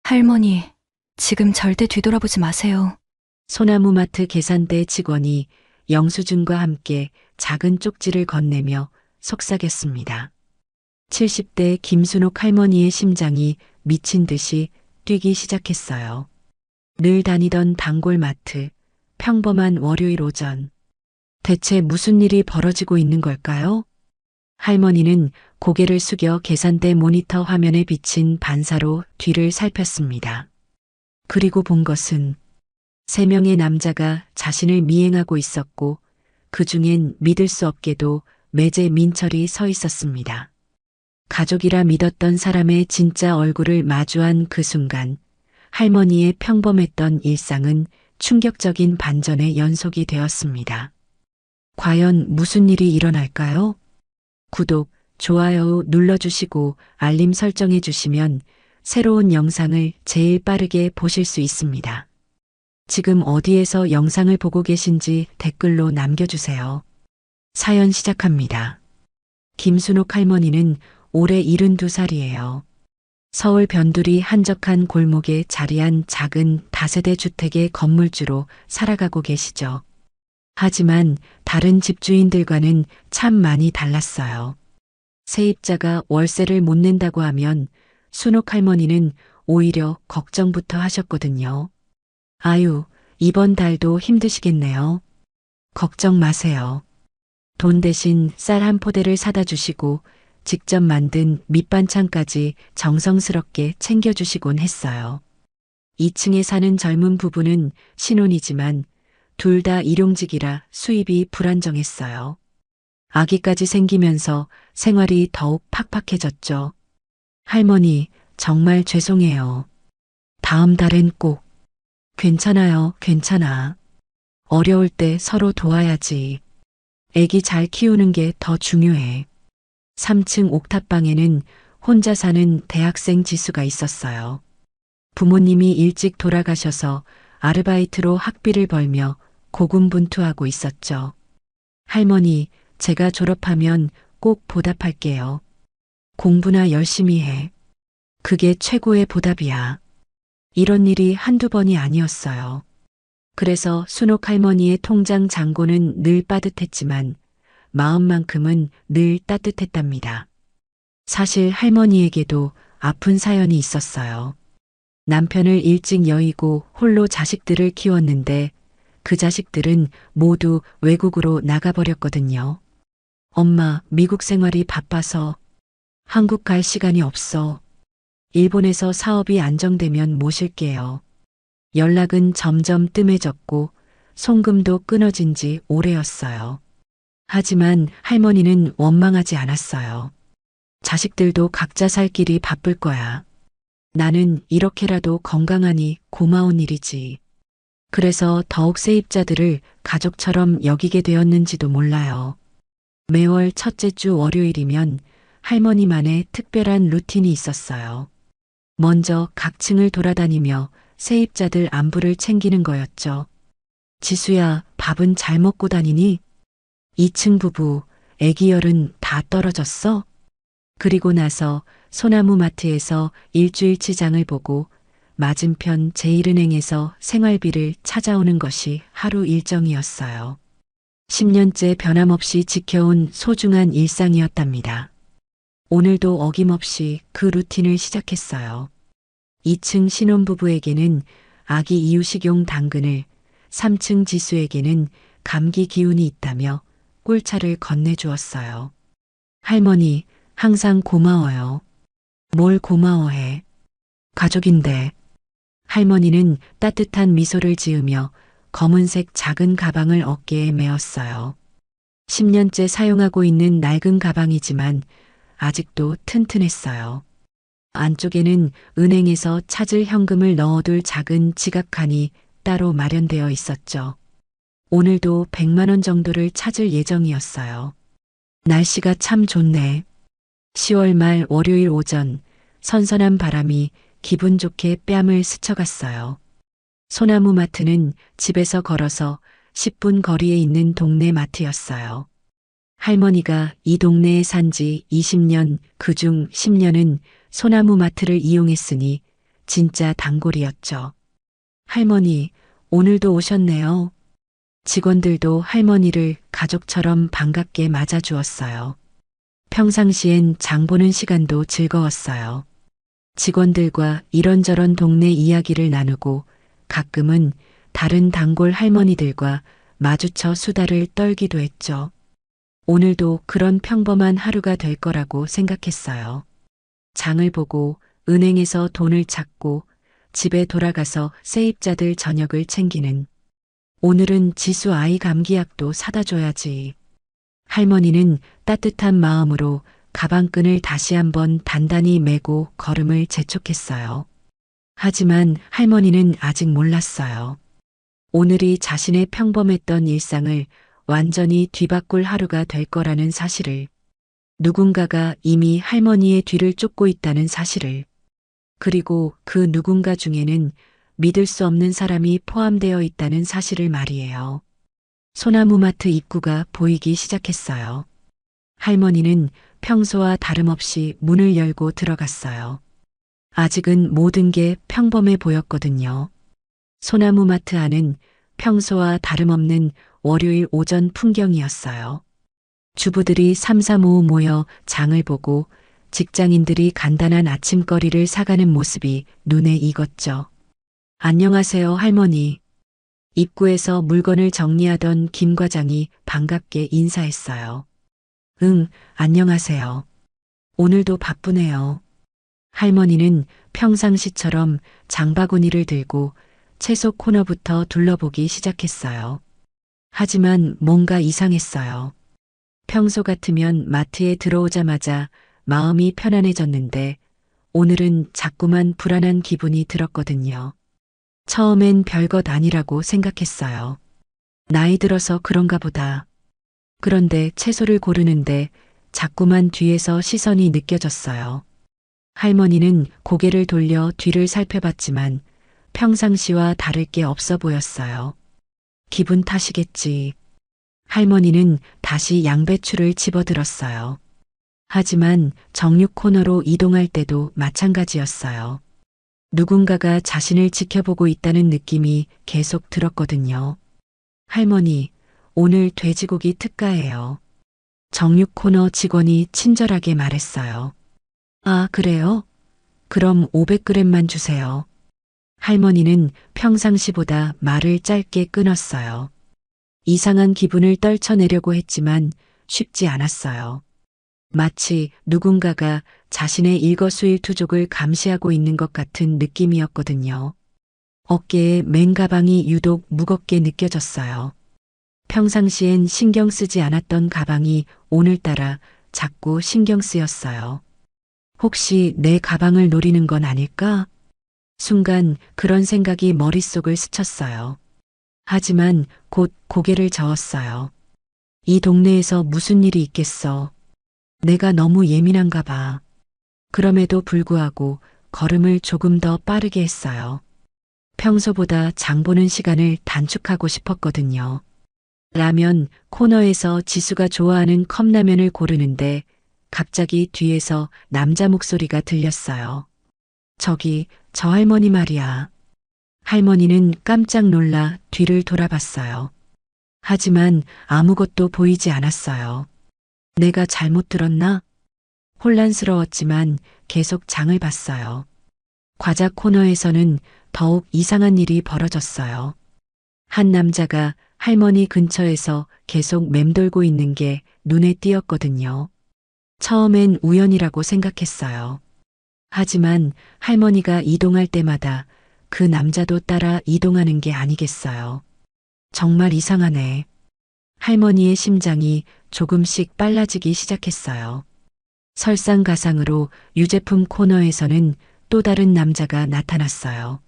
할머니, 지금 절대 뒤돌아보지 마세요. 소나무마트 계산대 직원이 영수증과 함께 작은 쪽지를 건네며 속삭였습니다. 70대 김순옥 할머니의 심장이 미친 듯이 뛰기 시작했어요. 늘 다니던 단골마트, 평범한 월요일 오전. 대체 무슨 일이 벌어지고 있는 걸까요? 할머니는 고개를 숙여 계산대 모니터 화면에 비친 반사로 뒤를 살폈습니다. 그리고 본 것은 3명의 남자가 자신을 미행하고 있었고 그 중엔 믿을 수 없게도 매제 민철이 서 있었습니다. 가족이라 믿었던 사람의 진짜 얼굴을 마주한 그 순간 할머니의 평범했던 일상은 충격적인 반전의 연속이 되었습니다. 과연 무슨 일이 일어날까요? 구독, 좋아요 눌러주시고 알림 설정해 주시면 새로운 영상을 제일 빠르게 보실 수 있습니다. 지금 어디에서 영상을 보고 계신지 댓글로 남겨주세요. 사연 시작합니다. 김순옥 할머니는 올해 72살이에요. 서울 변두리 한적한 골목에 자리한 작은 다세대 주택의 건물주로 살아가고 계시죠. 하지만 다른 집주인들과는 참 많이 달랐어요. 세입자가 월세를 못 낸다고 하면 순옥 할머니는 오히려 걱정부터 하셨거든요. 아유, 이번 달도 힘드시겠네요. 걱정 마세요. 돈 대신 쌀 한 포대를 사다 주시고 직접 만든 밑반찬까지 정성스럽게 챙겨주시곤 했어요. 2층에 사는 젊은 부부는 신혼이지만 둘 다 일용직이라 수입이 불안정했어요. 아기까지 생기면서 생활이 더욱 팍팍해졌죠. 할머니, 정말 죄송해요. 다음 달엔 꼭. 괜찮아요, 괜찮아. 어려울 때 서로 도와야지. 애기 잘 키우는 게 더 중요해. 3층 옥탑방에는 혼자 사는 대학생 지수가 있었어요. 부모님이 일찍 돌아가셔서 아르바이트로 학비를 벌며 고군분투하고 있었죠. 할머니, 제가 졸업하면 꼭 보답할게요. 공부나 열심히 해. 그게 최고의 보답이야. 이런 일이 한두 번이 아니었어요. 그래서 순옥 할머니의 통장 잔고는 늘 빠듯했지만 마음만큼은 늘 따뜻했답니다. 사실 할머니에게도 아픈 사연이 있었어요. 남편을 일찍 여의고 홀로 자식들을 키웠는데 그 자식들은 모두 외국으로 나가버렸거든요. 엄마, 미국 생활이 바빠서 한국 갈 시간이 없어. 일본에서 사업이 안정되면 모실게요. 연락은 점점 뜸해졌고 송금도 끊어진 지 오래였어요. 하지만 할머니는 원망하지 않았어요. 자식들도 각자 살 길이 바쁠 거야. 나는 이렇게라도 건강하니 고마운 일이지. 그래서 더욱 세입자들을 가족처럼 여기게 되었는지도 몰라요. 매월 첫째 주 월요일이면 할머니만의 특별한 루틴이 있었어요. 먼저 각 층을 돌아다니며 세입자들 안부를 챙기는 거였죠. 지수야, 밥은 잘 먹고 다니니? 2층 부부, 애기 열은 다 떨어졌어? 그리고 나서 소나무 마트에서 일주일치 장을 보고 맞은편 제1은행에서 생활비를 찾아오는 것이 하루 일정이었어요. 10년째 변함없이 지켜온 소중한 일상이었답니다. 오늘도 어김없이 그 루틴을 시작했어요. 2층 신혼부부에게는 아기 이유식용 당근을, 3층 지수에게는 감기 기운이 있다며 꿀차를 건네주었어요. 할머니, 항상 고마워요. 뭘 고마워해. 가족인데. 할머니는 따뜻한 미소를 지으며 검은색 작은 가방을 어깨에 메었어요. 10년째 사용하고 있는 낡은 가방이지만 아직도 튼튼했어요. 안쪽에는 은행에서 찾을 현금을 넣어둘 작은 지갑칸이 따로 마련되어 있었죠. 오늘도 100만 원 정도를 찾을 예정이었어요. 날씨가 참 좋네. 10월 말 월요일 오전 선선한 바람이 기분 좋게 뺨을 스쳐갔어요. 소나무 마트는 집에서 걸어서 10분 거리에 있는 동네 마트였어요. 할머니가 이 동네에 산 지 20년, 그중 10년은 소나무 마트를 이용했으니 진짜 단골이었죠. 할머니, 오늘도 오셨네요. 직원들도 할머니를 가족처럼 반갑게 맞아주었어요. 평상시엔 장 보는 시간도 즐거웠어요. 직원들과 이런저런 동네 이야기를 나누고 가끔은 다른 단골 할머니들과 마주쳐 수다를 떨기도 했죠. 오늘도 그런 평범한 하루가 될 거라고 생각했어요. 장을 보고 은행에서 돈을 찾고 집에 돌아가서 세입자들 저녁을 챙기는, 오늘은 지수 아이 감기약도 사다 줘야지. 할머니는 따뜻한 마음으로 가방끈을 다시 한번 단단히 매고 걸음을 재촉했어요. 하지만 할머니는 아직 몰랐어요. 오늘이 자신의 평범했던 일상을 완전히 뒤바꿀 하루가 될 거라는 사실을, 누군가가 이미 할머니의 뒤를 쫓고 있다는 사실을, 그리고 그 누군가 중에는 믿을 수 없는 사람이 포함되어 있다는 사실을 말이에요. 소나무마트 입구가 보이기 시작했어요. 할머니는 평소와 다름없이 문을 열고 들어갔어요. 아직은 모든 게 평범해 보였거든요. 소나무마트 안은 평소와 다름없는 월요일 오전 풍경이었어요. 주부들이 삼삼오오 모여 장을 보고 직장인들이 간단한 아침거리를 사가는 모습이 눈에 익었죠. 안녕하세요, 할머니. 입구에서 물건을 정리하던 김 과장이 반갑게 인사했어요. 응, 안녕하세요. 오늘도 바쁘네요. 할머니는 평상시처럼 장바구니를 들고 채소 코너부터 둘러보기 시작했어요. 하지만 뭔가 이상했어요. 평소 같으면 마트에 들어오자마자 마음이 편안해졌는데 오늘은 자꾸만 불안한 기분이 들었거든요. 처음엔 별것 아니라고 생각했어요. 나이 들어서 그런가 보다. 그런데 채소를 고르는데 자꾸만 뒤에서 시선이 느껴졌어요. 할머니는 고개를 돌려 뒤를 살펴봤지만 평상시와 다를 게 없어 보였어요. 기분 탓이겠지. 할머니는 다시 양배추를 집어들었어요. 하지만 정육 코너로 이동할 때도 마찬가지였어요. 누군가가 자신을 지켜보고 있다는 느낌이 계속 들었거든요. 할머니, 오늘 돼지고기 특가예요. 정육 코너 직원이 친절하게 말했어요. 아, 그래요? 그럼 500g만 주세요. 할머니는 평상시보다 말을 짧게 끊었어요. 이상한 기분을 떨쳐내려고 했지만 쉽지 않았어요. 마치 누군가가 자신의 일거수일투족을 감시하고 있는 것 같은 느낌이었거든요. 어깨에 맨 가방이 유독 무겁게 느껴졌어요. 평상시엔 신경 쓰지 않았던 가방이 오늘따라 자꾸 신경 쓰였어요. 혹시 내 가방을 노리는 건 아닐까? 순간 그런 생각이 머릿속을 스쳤어요. 하지만 곧 고개를 저었어요. 이 동네에서 무슨 일이 있겠어. 내가 너무 예민한가 봐. 그럼에도 불구하고 걸음을 조금 더 빠르게 했어요. 평소보다 장 보는 시간을 단축하고 싶었거든요. 라면 코너에서 지수가 좋아하는 컵라면을 고르는데 갑자기 뒤에서 남자 목소리가 들렸어요. 저기, 저 할머니 말이야. 할머니는 깜짝 놀라 뒤를 돌아봤어요. 하지만 아무것도 보이지 않았어요. 내가 잘못 들었나? 혼란스러웠지만 계속 장을 봤어요. 과자 코너에서는 더욱 이상한 일이 벌어졌어요. 한 남자가 할머니 근처에서 계속 맴돌고 있는 게 눈에 띄었거든요. 처음엔 우연이라고 생각했어요. 하지만 할머니가 이동할 때마다 그 남자도 따라 이동하는 게 아니겠어요. 정말 이상하네. 할머니의 심장이 조금씩 빨라지기 시작했어요. 설상가상으로 유제품 코너에서는 또 다른 남자가 나타났어요.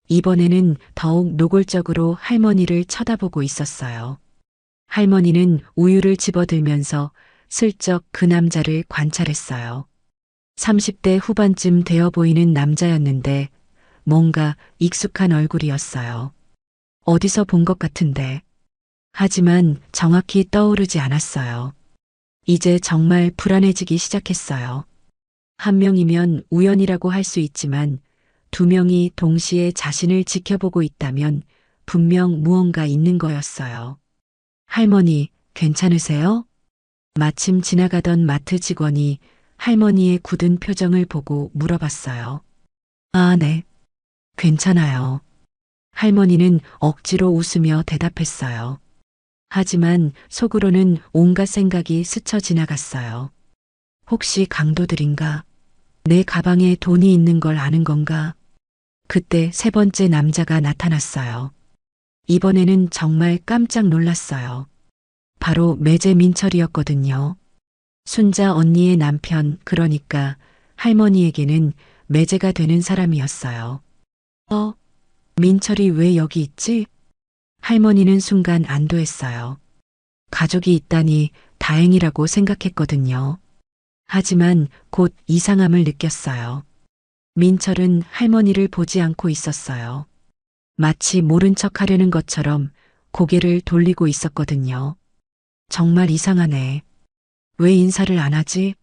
이번에는 더욱 노골적으로 할머니를 쳐다보고 있었어요. 할머니는 우유를 집어들면서 슬쩍 그 남자를 관찰했어요. 30대 후반쯤 되어 보이는 남자였는데 뭔가 익숙한 얼굴이었어요. 어디서 본 것 같은데. 하지만 정확히 떠오르지 않았어요. 이제 정말 불안해지기 시작했어요. 한 명이면 우연이라고 할 수 있지만 두 명이 동시에 자신을 지켜보고 있다면 분명 무언가 있는 거였어요. 할머니, 괜찮으세요? 마침 지나가던 마트 직원이 할머니의 굳은 표정을 보고 물어봤어요. 아, 네. 괜찮아요. 할머니는 억지로 웃으며 대답했어요. 하지만 속으로는 온갖 생각이 스쳐 지나갔어요. 혹시 강도들인가? 내 가방에 돈이 있는 걸 아는 건가? 그때 세 번째 남자가 나타났어요. 이번에는 정말 깜짝 놀랐어요. 바로 매제 민철이었거든요. 순자 언니의 남편, 그러니까 할머니에게는 매제가 되는 사람이었어요. 민철이 왜 여기 있지? 할머니는 순간 안도했어요. 가족이 있다니 다행이라고 생각했거든요. 하지만 곧 이상함을 느꼈어요. 민철은 할머니를 보지 않고 있었어요. 마치 모른 척 하려는 것처럼 고개를 돌리고 있었거든요. 정말 이상하네. 왜 인사를 안 하지?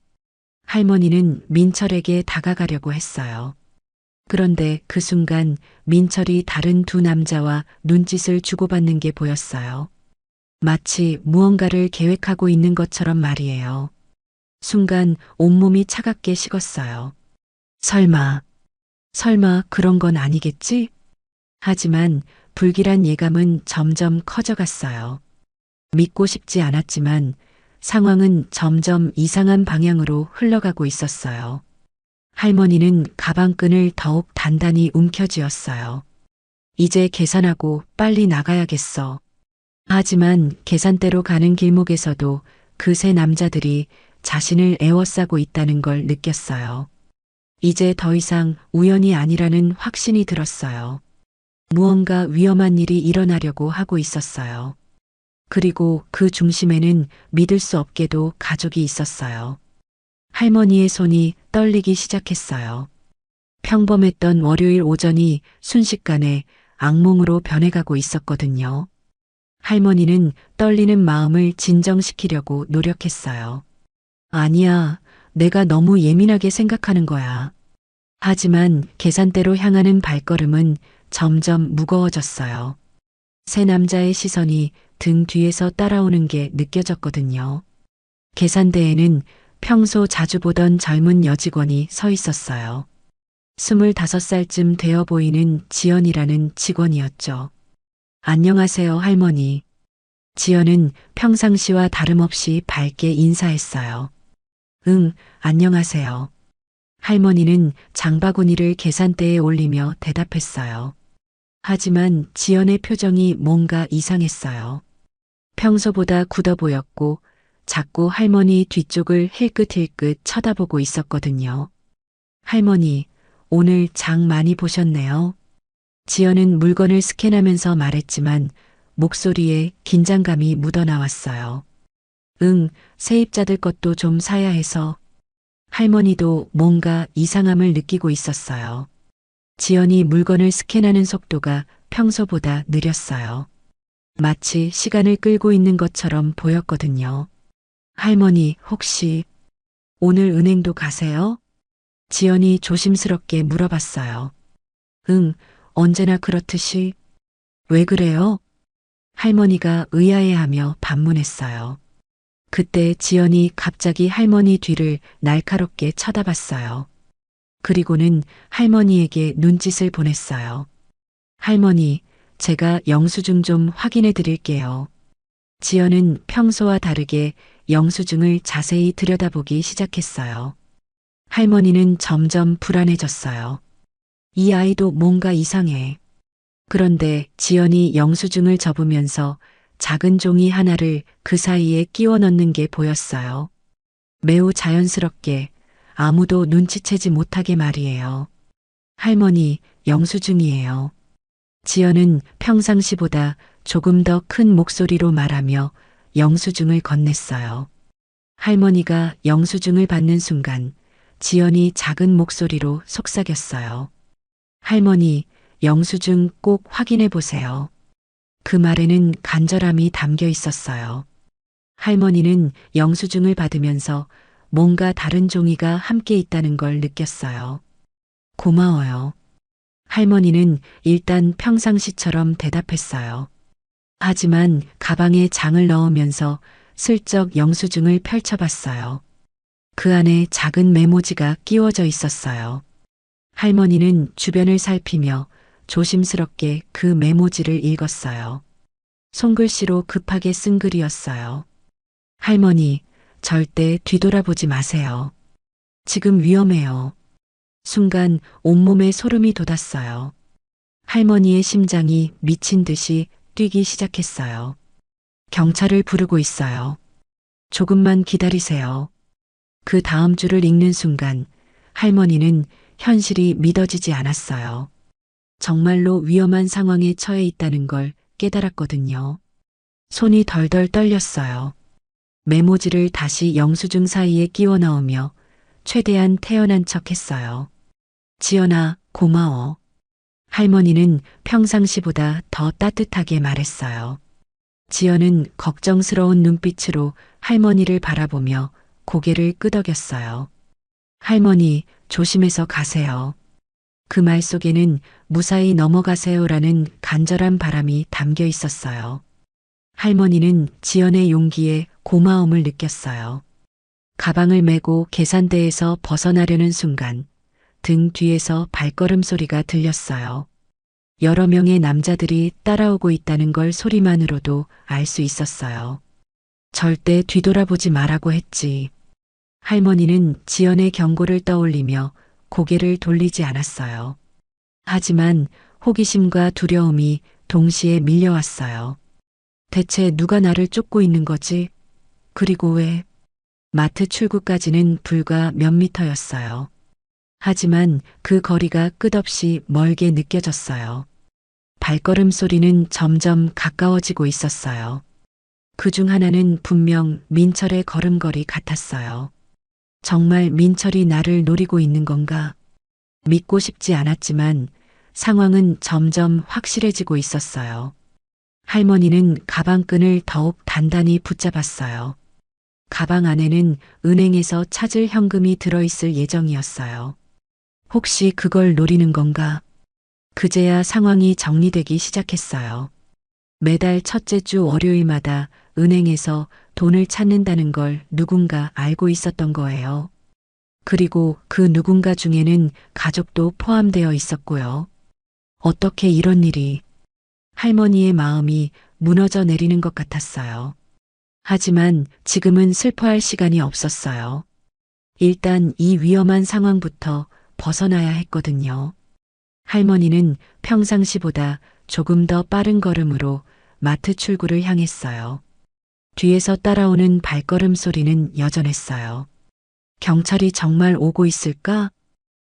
할머니는 민철에게 다가가려고 했어요. 그런데 그 순간 민철이 다른 두 남자와 눈짓을 주고받는 게 보였어요. 마치 무언가를 계획하고 있는 것처럼 말이에요. 순간 온몸이 차갑게 식었어요. 설마 그런 건 아니겠지? 하지만 불길한 예감은 점점 커져갔어요. 믿고 싶지 않았지만 상황은 점점 이상한 방향으로 흘러가고 있었어요. 할머니는 가방끈을 더욱 단단히 움켜쥐었어요. 이제 계산하고 빨리 나가야겠어. 하지만 계산대로 가는 길목에서도 그 세 남자들이 자신을 에워싸고 있다는 걸 느꼈어요. 이제 더 이상 우연이 아니라는 확신이 들었어요. 무언가 위험한 일이 일어나려고 하고 있었어요. 그리고 그 중심에는 믿을 수 없게도 가족이 있었어요. 할머니의 손이 떨리기 시작했어요. 평범했던 월요일 오전이 순식간에 악몽으로 변해가고 있었거든요. 할머니는 떨리는 마음을 진정시키려고 노력했어요. 아니야, 내가 너무 예민하게 생각하는 거야. 하지만 계산대로 향하는 발걸음은 점점 무거워졌어요. 세 남자의 시선이 등 뒤에서 따라오는 게 느껴졌거든요. 계산대에는 평소 자주 보던 젊은 여직원이 서 있었어요. 25살쯤 되어 보이는 지연이라는 직원이었죠. 안녕하세요, 할머니. 지연은 평상시와 다름없이 밝게 인사했어요. 응, 안녕하세요. 할머니는 장바구니를 계산대에 올리며 대답했어요. 하지만 지연의 표정이 뭔가 이상했어요. 평소보다 굳어 보였고 자꾸 할머니 뒤쪽을 힐끗힐끗 쳐다보고 있었거든요. 할머니, 오늘 장 많이 보셨네요. 지연은 물건을 스캔하면서 말했지만 목소리에 긴장감이 묻어나왔어요. 응, 세입자들 것도 좀 사야 해서. 할머니도 뭔가 이상함을 느끼고 있었어요. 지연이 물건을 스캔하는 속도가 평소보다 느렸어요. 마치 시간을 끌고 있는 것처럼 보였거든요. 할머니, 혹시 오늘 은행도 가세요? 지연이 조심스럽게 물어봤어요. 응, 언제나 그렇듯이. 왜 그래요? 할머니가 의아해하며 반문했어요. 그때 지연이 갑자기 할머니 뒤를 날카롭게 쳐다봤어요. 그리고는 할머니에게 눈짓을 보냈어요. 할머니, 제가 영수증 좀 확인해 드릴게요. 지연은 평소와 다르게 영수증을 자세히 들여다보기 시작했어요. 할머니는 점점 불안해졌어요. 이 아이도 뭔가 이상해. 그런데 지연이 영수증을 접으면서 작은 종이 하나를 그 사이에 끼워 넣는 게 보였어요. 매우 자연스럽게 아무도 눈치채지 못하게 말이에요. 할머니, 영수증이에요. 지연은 평상시보다 조금 더 큰 목소리로 말하며 영수증을 건넸어요. 할머니가 영수증을 받는 순간 지연이 작은 목소리로 속삭였어요. 할머니, 영수증 꼭 확인해 보세요. 그 말에는 간절함이 담겨 있었어요. 할머니는 영수증을 받으면서 뭔가 다른 종이가 함께 있다는 걸 느꼈어요. 고마워요. 할머니는 일단 평상시처럼 대답했어요. 하지만 가방에 장을 넣으면서 슬쩍 영수증을 펼쳐봤어요. 그 안에 작은 메모지가 끼워져 있었어요. 할머니는 주변을 살피며 조심스럽게 그 메모지를 읽었어요. 손글씨로 급하게 쓴 글이었어요. 할머니, 절대 뒤돌아보지 마세요. 지금 위험해요. 순간 온몸에 소름이 돋았어요. 할머니의 심장이 미친 듯이 뛰기 시작했어요. 경찰을 부르고 있어요. 조금만 기다리세요. 그 다음 줄을 읽는 순간 할머니는 현실이 믿어지지 않았어요. 정말로 위험한 상황에 처해 있다는 걸 깨달았거든요. 손이 덜덜 떨렸어요. 메모지를 다시 영수증 사이에 끼워 넣으며 최대한 태연한 척 했어요. 지연아, 고마워. 할머니는 평상시보다 더 따뜻하게 말했어요. 지연은 걱정스러운 눈빛으로 할머니를 바라보며 고개를 끄덕였어요. 할머니, 조심해서 가세요. 그 말 속에는 무사히 넘어가세요라는 간절한 바람이 담겨 있었어요. 할머니는 지연의 용기에 고마움을 느꼈어요. 가방을 메고 계산대에서 벗어나려는 순간 등 뒤에서 발걸음 소리가 들렸어요. 여러 명의 남자들이 따라오고 있다는 걸 소리만으로도 알 수 있었어요. 절대 뒤돌아보지 말라고 했지. 할머니는 지연의 경고를 떠올리며 고개를 돌리지 않았어요. 하지만 호기심과 두려움이 동시에 밀려왔어요. 대체 누가 나를 쫓고 있는 거지? 그리고 왜? 마트 출구까지는 불과 몇 미터였어요. 하지만 그 거리가 끝없이 멀게 느껴졌어요. 발걸음 소리는 점점 가까워지고 있었어요. 그중 하나는 분명 민철의 걸음걸이 같았어요. 정말 민철이 나를 노리고 있는 건가? 믿고 싶지 않았지만 상황은 점점 확실해지고 있었어요. 할머니는 가방끈을 더욱 단단히 붙잡았어요. 가방 안에는 은행에서 찾을 현금이 들어있을 예정이었어요. 혹시 그걸 노리는 건가? 그제야 상황이 정리되기 시작했어요. 매달 첫째 주 월요일마다 은행에서 돈을 찾는다는 걸 누군가 알고 있었던 거예요. 그리고 그 누군가 중에는 가족도 포함되어 있었고요. 어떻게 이런 일이? 할머니의 마음이 무너져 내리는 것 같았어요. 하지만 지금은 슬퍼할 시간이 없었어요. 일단 이 위험한 상황부터 벗어나야 했거든요. 할머니는 평상시보다 조금 더 빠른 걸음으로 마트 출구를 향했어요. 뒤에서 따라오는 발걸음 소리는 여전했어요. 경찰이 정말 오고 있을까?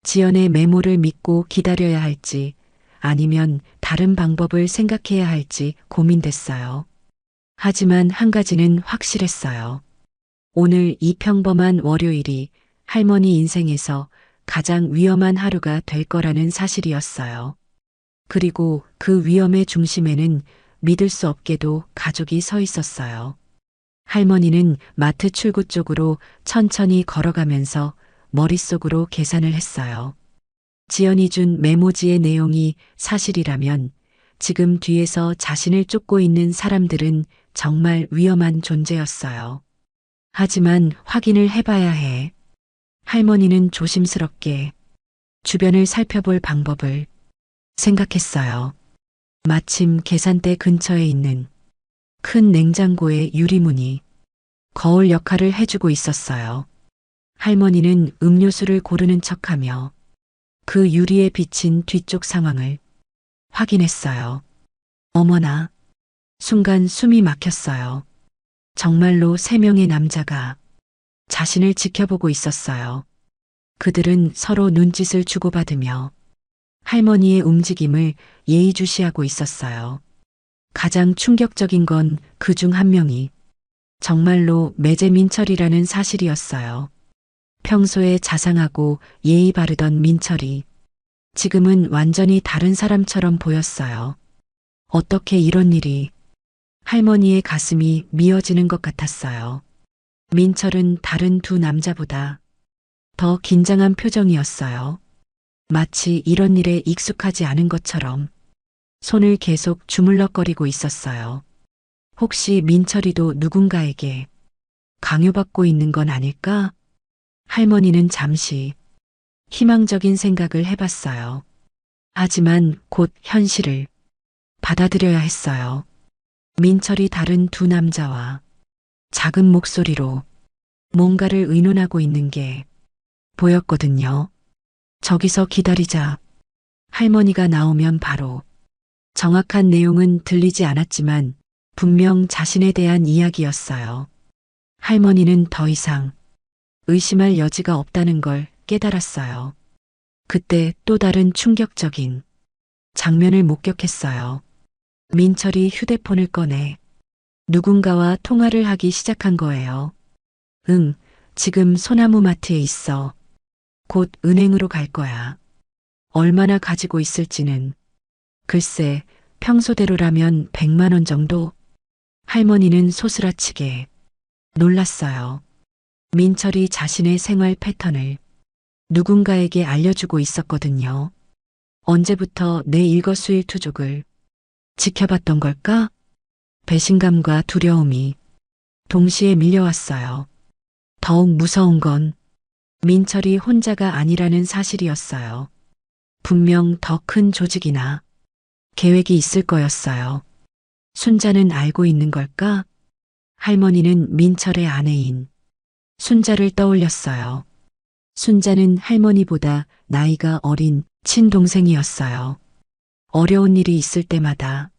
지연의 메모를 믿고 기다려야 할지 아니면 다른 방법을 생각해야 할지 고민됐어요. 하지만 한 가지는 확실했어요. 오늘 이 평범한 월요일이 할머니 인생에서 가장 위험한 하루가 될 거라는 사실이었어요. 그리고 그 위험의 중심에는 믿을 수 없게도 가족이 서 있었어요. 할머니는 마트 출구 쪽으로 천천히 걸어가면서 머릿속으로 계산을 했어요. 지연이 준 메모지의 내용이 사실이라면 지금 뒤에서 자신을 쫓고 있는 사람들은 정말 위험한 존재였어요. 하지만 확인을 해봐야 해. 할머니는 조심스럽게 주변을 살펴볼 방법을 생각했어요. 마침 계산대 근처에 있는 큰 냉장고의 유리문이 거울 역할을 해주고 있었어요. 할머니는 음료수를 고르는 척하며 그 유리에 비친 뒤쪽 상황을 확인했어요. 어머나, 순간 숨이 막혔어요. 정말로 3명의 남자가 자신을 지켜보고 있었어요. 그들은 서로 눈짓을 주고받으며 할머니의 움직임을 예의주시하고 있었어요. 가장 충격적인 건 그 중 한 명이 정말로 매제 민철이라는 사실이었어요. 평소에 자상하고 예의 바르던 민철이 지금은 완전히 다른 사람처럼 보였어요. 어떻게 이런 일이? 할머니의 가슴이 미어지는 것 같았어요. 민철은 다른 두 남자보다 더 긴장한 표정이었어요. 마치 이런 일에 익숙하지 않은 것처럼 손을 계속 주물럭거리고 있었어요. 혹시 민철이도 누군가에게 강요받고 있는 건 아닐까? 할머니는 잠시 희망적인 생각을 해봤어요. 하지만 곧 현실을 받아들여야 했어요. 민철이 다른 두 남자와 작은 목소리로 뭔가를 의논하고 있는 게 보였거든요. 저기서 기다리자. 할머니가 나오면 바로 정확한 내용은 들리지 않았지만 분명 자신에 대한 이야기였어요. 할머니는 더 이상 의심할 여지가 없다는 걸 깨달았어요. 그때 또 다른 충격적인 장면을 목격했어요. 민철이 휴대폰을 꺼내 누군가와 통화를 하기 시작한 거예요. 응, 지금 소나무 마트에 있어. 곧 은행으로 갈 거야. 얼마나 가지고 있을지는 글쎄, 평소대로라면 100만 원 정도? 할머니는 소스라치게 놀랐어요. 민철이 자신의 생활 패턴을 누군가에게 알려주고 있었거든요. 언제부터 내 일거수일투족을 지켜봤던 걸까? 배신감과 두려움이 동시에 밀려왔어요. 더욱 무서운 건 민철이 혼자가 아니라는 사실이었어요. 분명 더 큰 조직이나 계획이 있을 거였어요. 순자는 알고 있는 걸까? 할머니는 민철의 아내인 순자를 떠올렸어요. 순자는 할머니보다 나이가 어린 친동생이었어요. 어려운 일이 있을 때마다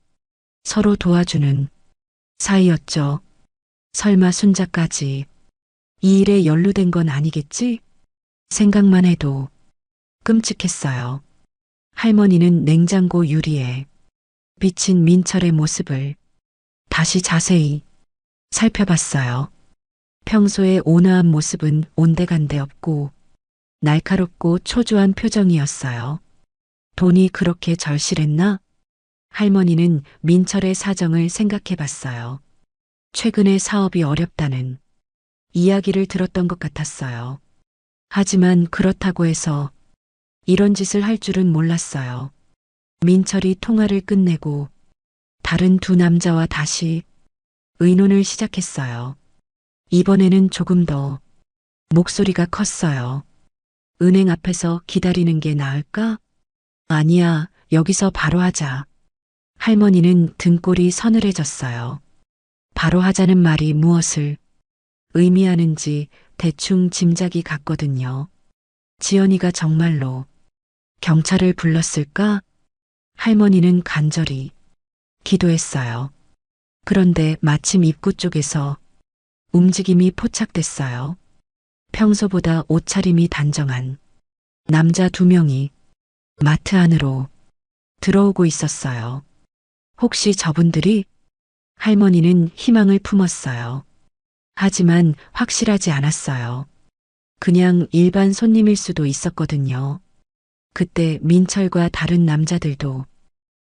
서로 도와주는 사이였죠. 설마 순자까지 이 일에 연루된 건 아니겠지? 생각만 해도 끔찍했어요. 할머니는 냉장고 유리에 비친 민철의 모습을 다시 자세히 살펴봤어요. 평소의 온화한 모습은 온데간데 없고 날카롭고 초조한 표정이었어요. 돈이 그렇게 절실했나? 할머니는 민철의 사정을 생각해 봤어요. 최근에 사업이 어렵다는 이야기를 들었던 것 같았어요. 하지만 그렇다고 해서 이런 짓을 할 줄은 몰랐어요. 민철이 통화를 끝내고 다른 두 남자와 다시 의논을 시작했어요. 이번에는 조금 더 목소리가 컸어요. 은행 앞에서 기다리는 게 나을까? 아니야, 여기서 바로 하자. 할머니는 등골이 서늘해졌어요. 바로 하자는 말이 무엇을 의미하는지 대충 짐작이 갔거든요. 지연이가 정말로 경찰을 불렀을까? 할머니는 간절히 기도했어요. 그런데 마침 입구 쪽에서 움직임이 포착됐어요. 평소보다 옷차림이 단정한 남자 두 명이 마트 안으로 들어오고 있었어요. 혹시 저분들이? 할머니는 희망을 품었어요. 하지만 확실하지 않았어요. 그냥 일반 손님일 수도 있었거든요. 그때 민철과 다른 남자들도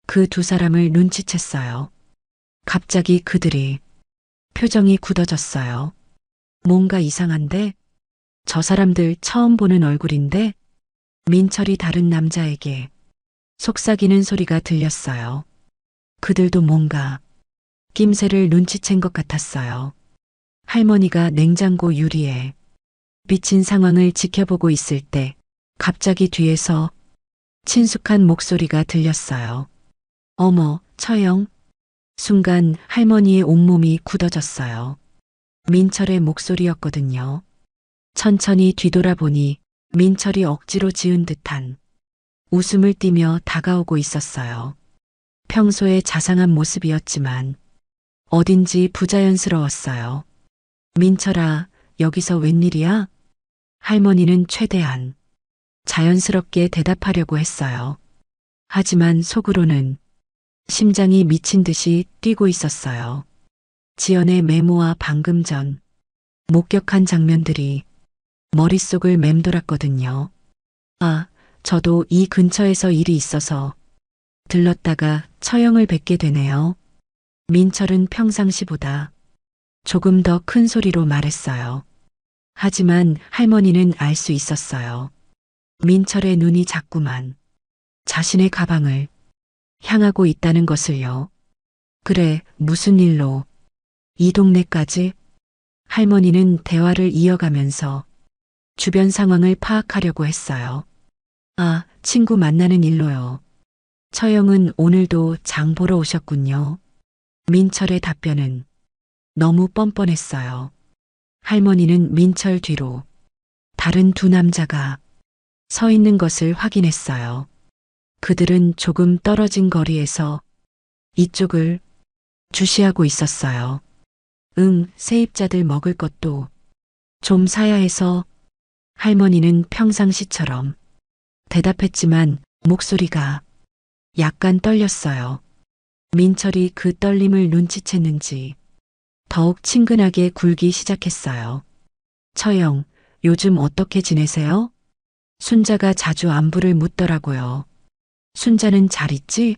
그 두 사람을 눈치챘어요. 갑자기 그들이 표정이 굳어졌어요. 뭔가 이상한데? 저 사람들 처음 보는 얼굴인데? 민철이 다른 남자에게 속삭이는 소리가 들렸어요. 그들도 뭔가 낌새를 눈치챈 것 같았어요. 할머니가 냉장고 유리에 비친 상황을 지켜보고 있을 때 갑자기 뒤에서 친숙한 목소리가 들렸어요. 어머, 처영. 순간 할머니의 온몸이 굳어졌어요. 민철의 목소리였거든요. 천천히 뒤돌아보니 민철이 억지로 지은 듯한 웃음을 띠며 다가오고 있었어요. 평소에 자상한 모습이었지만 어딘지 부자연스러웠어요. 민철아, 여기서 웬일이야? 할머니는 최대한 자연스럽게 대답하려고 했어요. 하지만 속으로는 심장이 미친 듯이 뛰고 있었어요. 지연의 메모와 방금 전 목격한 장면들이 머릿속을 맴돌았거든요. 아, 저도 이 근처에서 일이 있어서 들렀다가 처형을 뵙게 되네요. 민철은 평상시보다 조금 더 큰 소리로 말했어요. 하지만 할머니는 알 수 있었어요. 민철의 눈이 자꾸만 자신의 가방을 향하고 있다는 것을요. 그래, 무슨 일로? 이 동네까지? 할머니는 대화를 이어가면서 주변 상황을 파악하려고 했어요. 아, 친구 만나는 일로요. 처형은 오늘도 장 보러 오셨군요. 민철의 답변은 너무 뻔뻔했어요. 할머니는 민철 뒤로 다른 두 남자가 서 있는 것을 확인했어요. 그들은 조금 떨어진 거리에서 이쪽을 주시하고 있었어요. 응, 세입자들 먹을 것도 좀 사야 해서. 할머니는 평상시처럼 대답했지만 목소리가 약간 떨렸어요. 민철이 그 떨림을 눈치챘는지 더욱 친근하게 굴기 시작했어요. 처형, 요즘 어떻게 지내세요? 순자가 자주 안부를 묻더라고요. 순자는 잘 있지?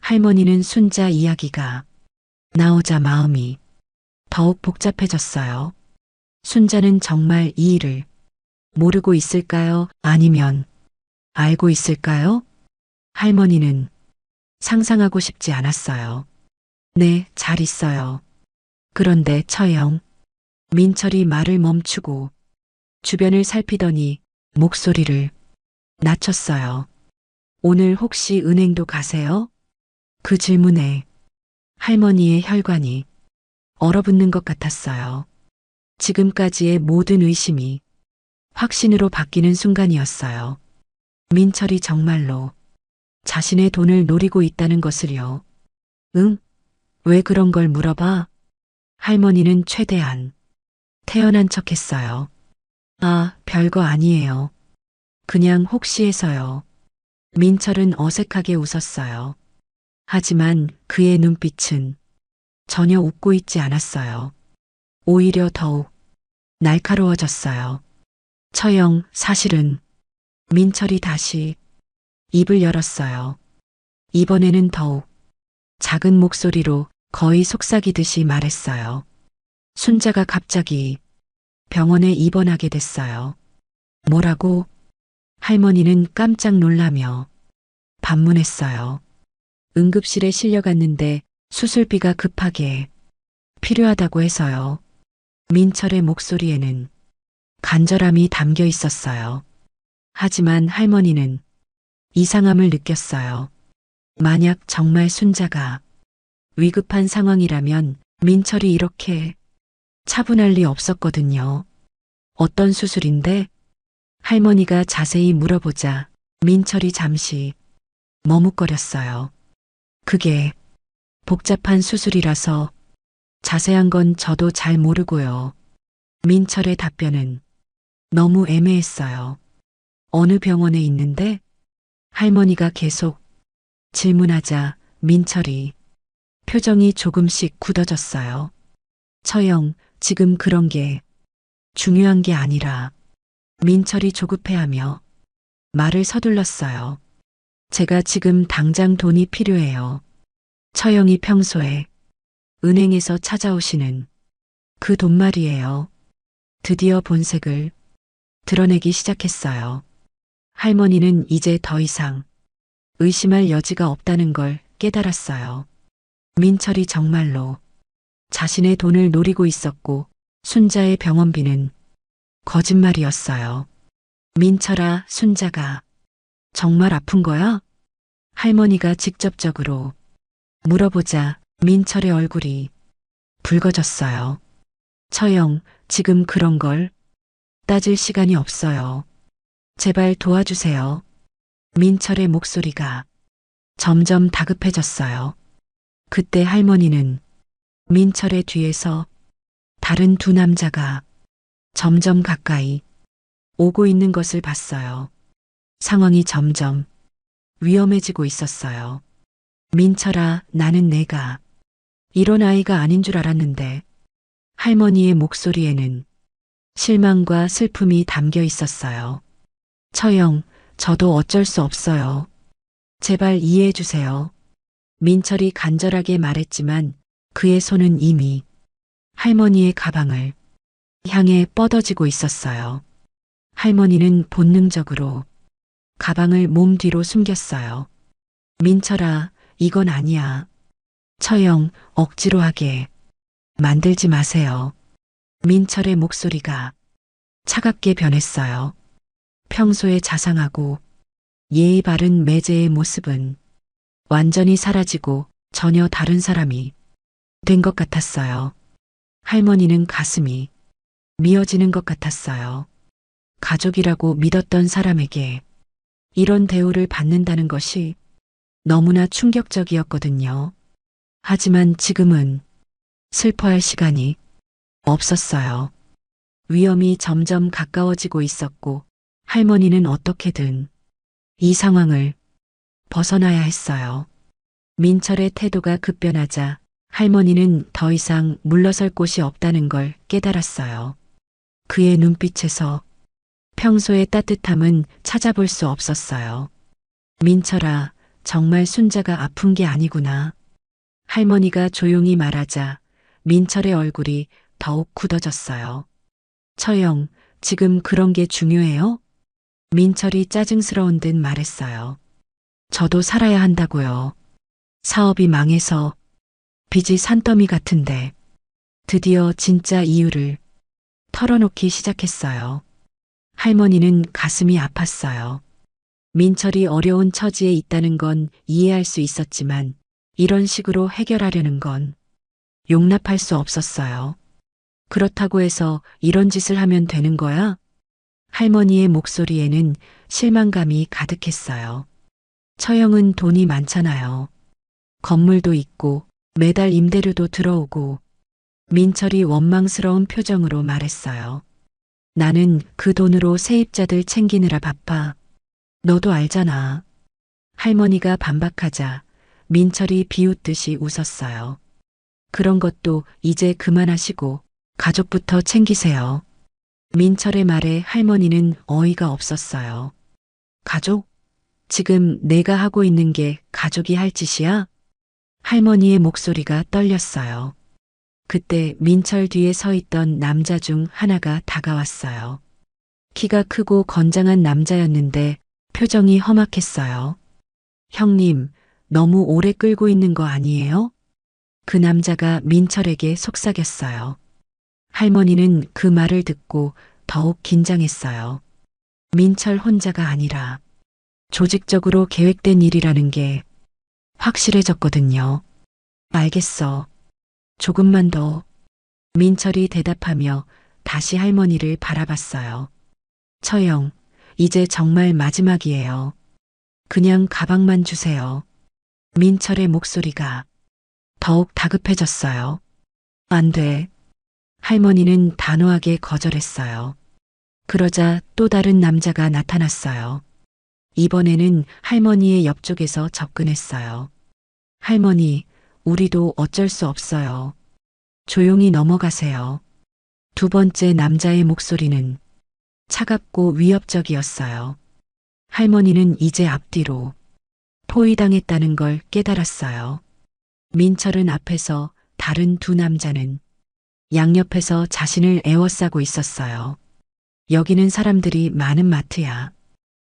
할머니는 순자 이야기가 나오자 마음이 더욱 복잡해졌어요. 순자는 정말 이 일을 모르고 있을까요? 아니면 알고 있을까요? 할머니는 상상하고 싶지 않았어요. 네, 잘 있어요. 그런데 처형, 민철이 말을 멈추고 주변을 살피더니 목소리를 낮췄어요. 오늘 혹시 은행도 가세요? 그 질문에 할머니의 혈관이 얼어붙는 것 같았어요. 지금까지의 모든 의심이 확신으로 바뀌는 순간이었어요. 민철이 정말로 자신의 돈을 노리고 있다는 것을요. 응? 왜 그런 걸 물어봐? 할머니는 최대한 태연한 척 했어요. 아, 별거 아니에요. 그냥 혹시 해서요. 민철은 어색하게 웃었어요. 하지만 그의 눈빛은 전혀 웃고 있지 않았어요. 오히려 더욱 날카로워졌어요. 처형, 사실은 민철이 다시 입을 열었어요. 이번에는 더욱 작은 목소리로 거의 속삭이듯이 말했어요. 순자가 갑자기 병원에 입원하게 됐어요. 뭐라고? 할머니는 깜짝 놀라며 반문했어요. 응급실에 실려갔는데 수술비가 급하게 필요하다고 해서요. 민철의 목소리에는 간절함이 담겨 있었어요. 하지만 할머니는 이상함을 느꼈어요. 만약 정말 순자가 위급한 상황이라면 민철이 이렇게 차분할 리 없었거든요. 어떤 수술인데? 할머니가 자세히 물어보자 민철이 잠시 머뭇거렸어요. 그게 복잡한 수술이라서 자세한 건 저도 잘 모르고요. 민철의 답변은 너무 애매했어요. 어느 병원에 있는데? 할머니가 계속 질문하자 민철이 표정이 조금씩 굳어졌어요. 처형, 지금 그런 게 중요한 게 아니라. 민철이 조급해하며 말을 서둘렀어요. 제가 지금 당장 돈이 필요해요. 처형이 평소에 은행에서 찾아오시는 그 돈 말이에요. 드디어 본색을 드러내기 시작했어요. 할머니는 이제 더 이상 의심할 여지가 없다는 걸 깨달았어요. 민철이 정말로 자신의 돈을 노리고 있었고 순자의 병원비는 거짓말이었어요. 민철아, 순자가 정말 아픈 거야? 할머니가 직접적으로 물어보자 민철의 얼굴이 붉어졌어요. 처형, 지금 그런 걸 따질 시간이 없어요. 제발 도와주세요. 민철의 목소리가 점점 다급해졌어요. 그때 할머니는 민철의 뒤에서 다른 두 남자가 점점 가까이 오고 있는 것을 봤어요. 상황이 점점 위험해지고 있었어요. 민철아, 나는 내가 이런 아이가 아닌 줄 알았는데. 할머니의 목소리에는 실망과 슬픔이 담겨 있었어요. 처형, 저도 어쩔 수 없어요. 제발 이해해 주세요. 민철이 간절하게 말했지만 그의 손은 이미 할머니의 가방을 향해 뻗어지고 있었어요. 할머니는 본능적으로 가방을 몸 뒤로 숨겼어요. 민철아, 이건 아니야. 처형, 억지로 하게 만들지 마세요. 민철의 목소리가 차갑게 변했어요. 평소에 자상하고 예의 바른 매제의 모습은 완전히 사라지고 전혀 다른 사람이 된 것 같았어요. 할머니는 가슴이 미어지는 것 같았어요. 가족이라고 믿었던 사람에게 이런 대우를 받는다는 것이 너무나 충격적이었거든요. 하지만 지금은 슬퍼할 시간이 없었어요. 위험이 점점 가까워지고 있었고 할머니는 어떻게든 이 상황을 벗어나야 했어요. 민철의 태도가 급변하자 할머니는 더 이상 물러설 곳이 없다는 걸 깨달았어요. 그의 눈빛에서 평소의 따뜻함은 찾아볼 수 없었어요. 민철아, 정말 순자가 아픈 게 아니구나. 할머니가 조용히 말하자 민철의 얼굴이 더욱 굳어졌어요. 처형, 지금 그런 게 중요해요? 민철이 짜증스러운 듯 말했어요. 저도 살아야 한다고요. 사업이 망해서 빚이 산더미 같은데 드디어 진짜 이유를 털어놓기 시작했어요. 할머니는 가슴이 아팠어요. 민철이 어려운 처지에 있다는 건 이해할 수 있었지만 이런 식으로 해결하려는 건 용납할 수 없었어요. 그렇다고 해서 이런 짓을 하면 되는 거야? 할머니의 목소리에는 실망감이 가득했어요. 처형은 돈이 많잖아요. 건물도 있고 매달 임대료도 들어오고. 민철이 원망스러운 표정으로 말했어요. 나는 그 돈으로 세입자들 챙기느라 바빠. 너도 알잖아. 할머니가 반박하자 민철이 비웃듯이 웃었어요. 그런 것도 이제 그만하시고 가족부터 챙기세요. 민철의 말에 할머니는 어이가 없었어요. 가족? 지금 내가 하고 있는 게 가족이 할 짓이야? 할머니의 목소리가 떨렸어요. 그때 민철 뒤에 서 있던 남자 중 하나가 다가왔어요. 키가 크고 건장한 남자였는데 표정이 험악했어요. 형님, 너무 오래 끌고 있는 거 아니에요? 그 남자가 민철에게 속삭였어요. 할머니는 그 말을 듣고 더욱 긴장했어요. 민철 혼자가 아니라 조직적으로 계획된 일이라는 게 확실해졌거든요. 알겠어. 조금만 더. 민철이 대답하며 다시 할머니를 바라봤어요. 처형, 이제 정말 마지막이에요. 그냥 가방만 주세요. 민철의 목소리가 더욱 다급해졌어요. 안 돼. 할머니는 단호하게 거절했어요. 그러자 또 다른 남자가 나타났어요. 이번에는 할머니의 옆쪽에서 접근했어요. 할머니, 우리도 어쩔 수 없어요. 조용히 넘어가세요. 두 번째 남자의 목소리는 차갑고 위협적이었어요. 할머니는 이제 앞뒤로 포위당했다는 걸 깨달았어요. 민철은 앞에서, 다른 두 남자는 양옆에서 자신을 에워싸고 있었어요. 여기는 사람들이 많은 마트야.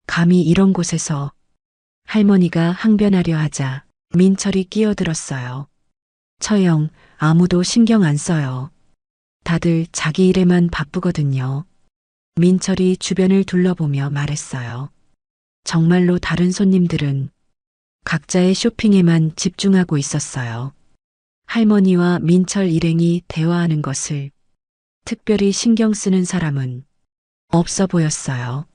감히 이런 곳에서. 할머니가 항변하려 하자 민철이 끼어들었어요. 처형, 아무도 신경 안 써요. 다들 자기 일에만 바쁘거든요. 민철이 주변을 둘러보며 말했어요. 정말로 다른 손님들은 각자의 쇼핑에만 집중하고 있었어요. 할머니와 민철 일행이 대화하는 것을 특별히 신경 쓰는 사람은 없어 보였어요.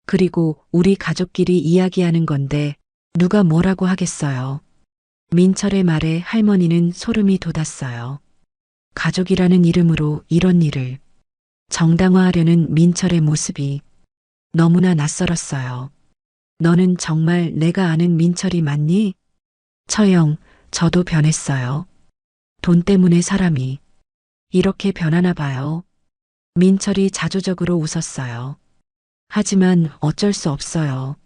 그리고 우리 가족끼리 이야기하는 건데 누가 뭐라고 하겠어요. 민철의 말에 할머니는 소름이 돋았어요. 가족이라는 이름으로 이런 일을 정당화하려는 민철의 모습이 너무나 낯설었어요. 너는 정말 내가 아는 민철이 맞니? 처형, 저도 변했어요. 돈 때문에 사람이 이렇게 변하나 봐요. 민철이 자조적으로 웃었어요. 하지만 어쩔 수 없어요.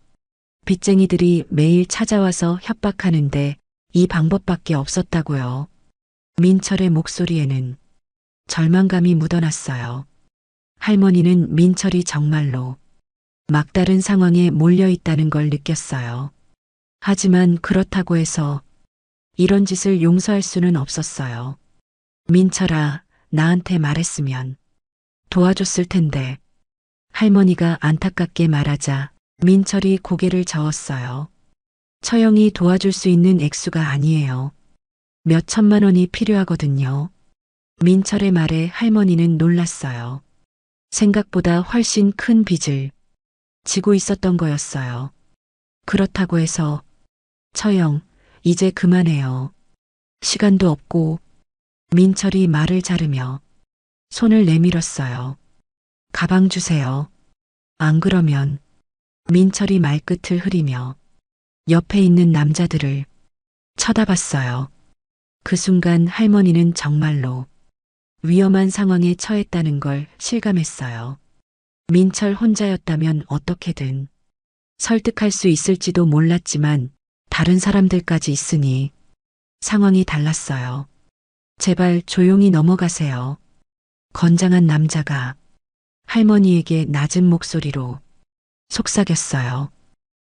빚쟁이들이 매일 찾아와서 협박하는데 이 방법밖에 없었다고요. 민철의 목소리에는 절망감이 묻어났어요. 할머니는 민철이 정말로 막다른 상황에 몰려 있다는 걸 느꼈어요. 하지만 그렇다고 해서 이런 짓을 용서할 수는 없었어요. 민철아, 나한테 말했으면 도와줬을 텐데. 할머니가 안타깝게 말하자 민철이 고개를 저었어요. 처형이 도와줄 수 있는 액수가 아니에요. 몇 천만 원이 필요하거든요. 민철의 말에 할머니는 놀랐어요. 생각보다 훨씬 큰 빚을 지고 있었던 거였어요. 그렇다고 해서 처형, 이제 그만해요. 시간도 없고. 민철이 말을 자르며 손을 내밀었어요. 가방 주세요. 안 그러면. 민철이 말끝을 흐리며 옆에 있는 남자들을 쳐다봤어요. 그 순간 할머니는 정말로 위험한 상황에 처했다는 걸 실감했어요. 민철 혼자였다면 어떻게든 설득할 수 있을지도 몰랐지만 다른 사람들까지 있으니 상황이 달랐어요. 제발 조용히 넘어가세요. 건장한 남자가 할머니에게 낮은 목소리로 속삭였어요.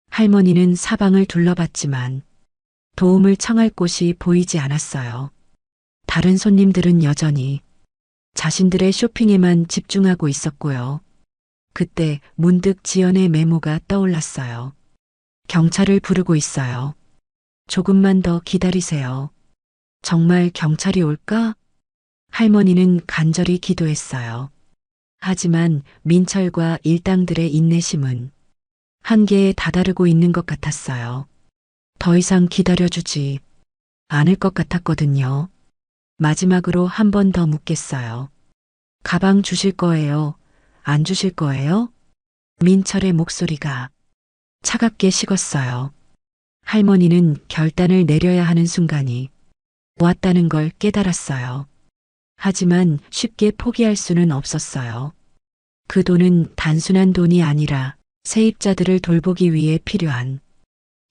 할머니는 사방을 둘러봤지만 도움을 청할 곳이 보이지 않았어요. 다른 손님들은 여전히 자신들의 쇼핑에만 집중하고 있었고요. 그때 문득 지연의 메모가 떠올랐어요. 경찰을 부르고 있어요. 조금만 더 기다리세요. 정말 경찰이 올까? 할머니는 간절히 기도했어요. 하지만 민철과 일당들의 인내심은 한계에 다다르고 있는 것 같았어요. 더 이상 기다려주지 않을 것 같았거든요. 마지막으로 한 번 더 묻겠어요. 가방 주실 거예요? 안 주실 거예요? 민철의 목소리가 차갑게 식었어요. 할머니는 결단을 내려야 하는 순간이 왔다는 걸 깨달았어요. 하지만 쉽게 포기할 수는 없었어요. 그 돈은 단순한 돈이 아니라 세입자들을 돌보기 위해 필요한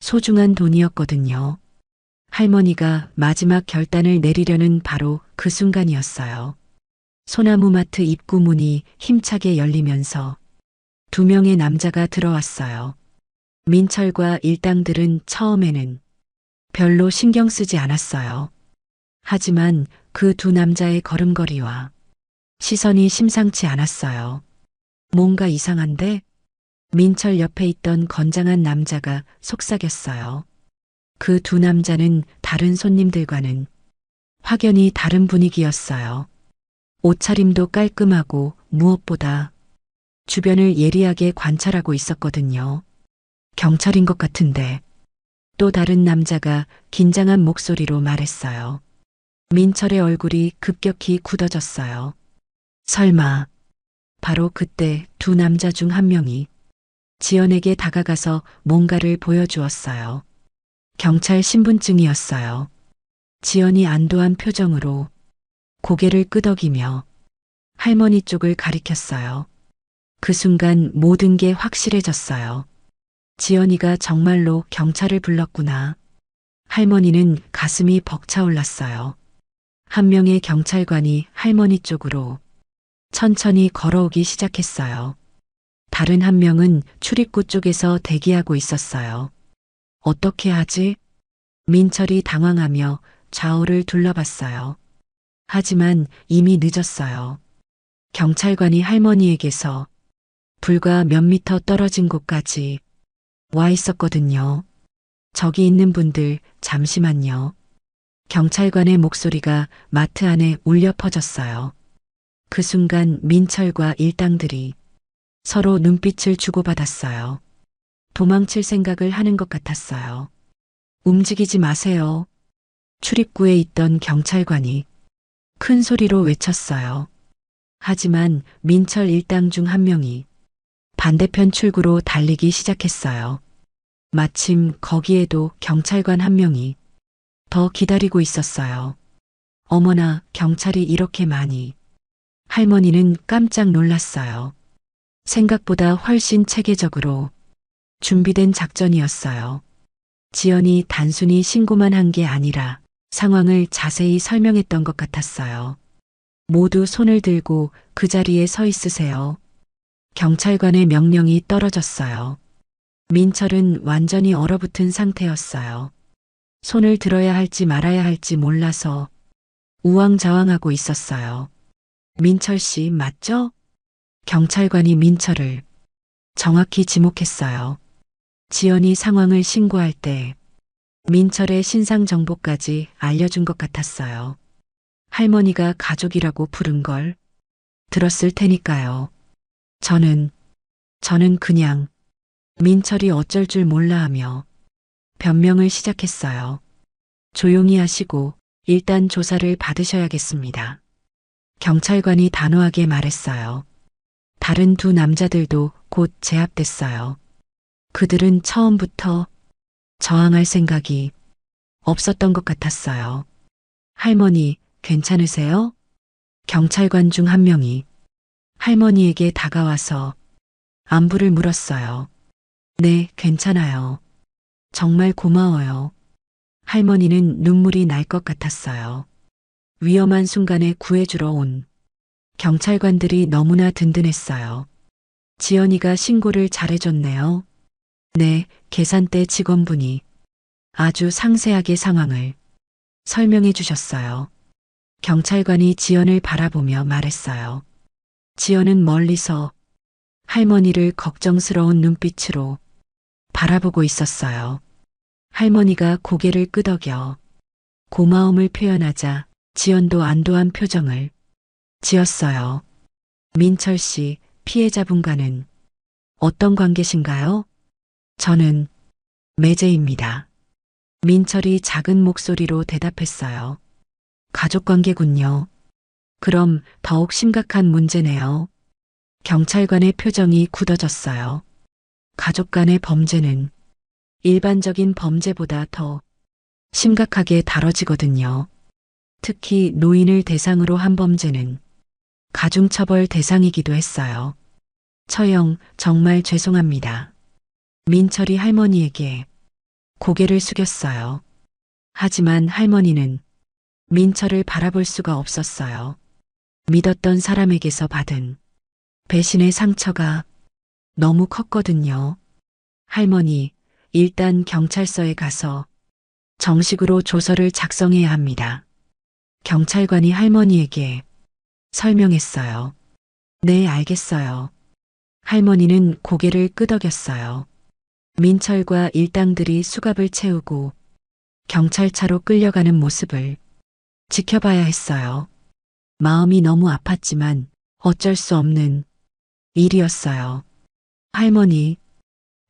소중한 돈이었거든요. 할머니가 마지막 결단을 내리려는 바로 그 순간이었어요. 소나무 마트 입구 문이 힘차게 열리면서 두 명의 남자가 들어왔어요. 민철과 일당들은 처음에는 별로 신경 쓰지 않았어요. 하지만 그 두 남자의 걸음걸이와 시선이 심상치 않았어요. 뭔가 이상한데? 민철 옆에 있던 건장한 남자가 속삭였어요. 그 두 남자는 다른 손님들과는 확연히 다른 분위기였어요. 옷차림도 깔끔하고 무엇보다 주변을 예리하게 관찰하고 있었거든요. 경찰인 것 같은데. 또 다른 남자가 긴장한 목소리로 말했어요. 민철의 얼굴이 급격히 굳어졌어요. 설마. 바로 그때 두 남자 중 한 명이 지연에게 다가가서 뭔가를 보여주었어요. 경찰 신분증이었어요. 지연이 안도한 표정으로 고개를 끄덕이며 할머니 쪽을 가리켰어요. 그 순간 모든 게 확실해졌어요. 지연이가 정말로 경찰을 불렀구나. 할머니는 가슴이 벅차올랐어요. 한 명의 경찰관이 할머니 쪽으로 천천히 걸어오기 시작했어요. 다른 한 명은 출입구 쪽에서 대기하고 있었어요. 어떻게 하지? 민철이 당황하며 좌우를 둘러봤어요. 하지만 이미 늦었어요. 경찰관이 할머니에게서 불과 몇 미터 떨어진 곳까지 와 있었거든요. 저기 있는 분들 잠시만요. 경찰관의 목소리가 마트 안에 울려 퍼졌어요. 그 순간 민철과 일당들이 서로 눈빛을 주고받았어요. 도망칠 생각을 하는 것 같았어요. 움직이지 마세요. 출입구에 있던 경찰관이 큰 소리로 외쳤어요. 하지만 민철 일당 중 한 명이 반대편 출구로 달리기 시작했어요. 마침 거기에도 경찰관 한 명이 더 기다리고 있었어요. 어머나, 경찰이 이렇게 많이. 할머니는 깜짝 놀랐어요. 생각보다 훨씬 체계적으로 준비된 작전이었어요. 지연이 단순히 신고만 한 게 아니라 상황을 자세히 설명했던 것 같았어요. 모두 손을 들고 그 자리에 서 있으세요. 경찰관의 명령이 떨어졌어요. 민철은 완전히 얼어붙은 상태였어요. 손을 들어야 할지 말아야 할지 몰라서 우왕좌왕하고 있었어요. 민철 씨 맞죠? 경찰관이 민철을 정확히 지목했어요. 지연이 상황을 신고할 때 민철의 신상 정보까지 알려준 것 같았어요. 할머니가 가족이라고 부른 걸 들었을 테니까요. 저는 그냥 민철이 어쩔 줄 몰라 하며 변명을 시작했어요. 조용히 하시고 일단 조사를 받으셔야겠습니다. 경찰관이 단호하게 말했어요. 다른 두 남자들도 곧 제압됐어요. 그들은 처음부터 저항할 생각이 없었던 것 같았어요. 할머니, 괜찮으세요? 경찰관 중 한 명이 할머니에게 다가와서 안부를 물었어요. 네, 괜찮아요. 정말 고마워요. 할머니는 눈물이 날 것 같았어요. 위험한 순간에 구해주러 온 경찰관들이 너무나 든든했어요. 지연이가 신고를 잘해줬네요. 네, 계산대 직원분이 아주 상세하게 상황을 설명해 주셨어요. 경찰관이 지연을 바라보며 말했어요. 지연은 멀리서 할머니를 걱정스러운 눈빛으로 바라보고 있었어요. 할머니가 고개를 끄덕여 고마움을 표현하자 지연도 안도한 표정을 지었어요. 민철 씨, 피해자분과는 어떤 관계신가요? 저는 매제입니다. 민철이 작은 목소리로 대답했어요. 가족관계군요. 그럼 더욱 심각한 문제네요. 경찰관의 표정이 굳어졌어요. 가족 간의 범죄는 일반적인 범죄보다 더 심각하게 다뤄지거든요. 특히 노인을 대상으로 한 범죄는 가중처벌 대상이기도 했어요. 처형, 정말 죄송합니다. 민철이 할머니에게 고개를 숙였어요. 하지만 할머니는 민철을 바라볼 수가 없었어요. 믿었던 사람에게서 받은 배신의 상처가 너무 컸거든요. 할머니, 일단 경찰서에 가서 정식으로 조서를 작성해야 합니다. 경찰관이 할머니에게 설명했어요. 네, 알겠어요. 할머니는 고개를 끄덕였어요. 민철과 일당들이 수갑을 채우고 경찰차로 끌려가는 모습을 지켜봐야 했어요. 마음이 너무 아팠지만 어쩔 수 없는 일이었어요. 할머니,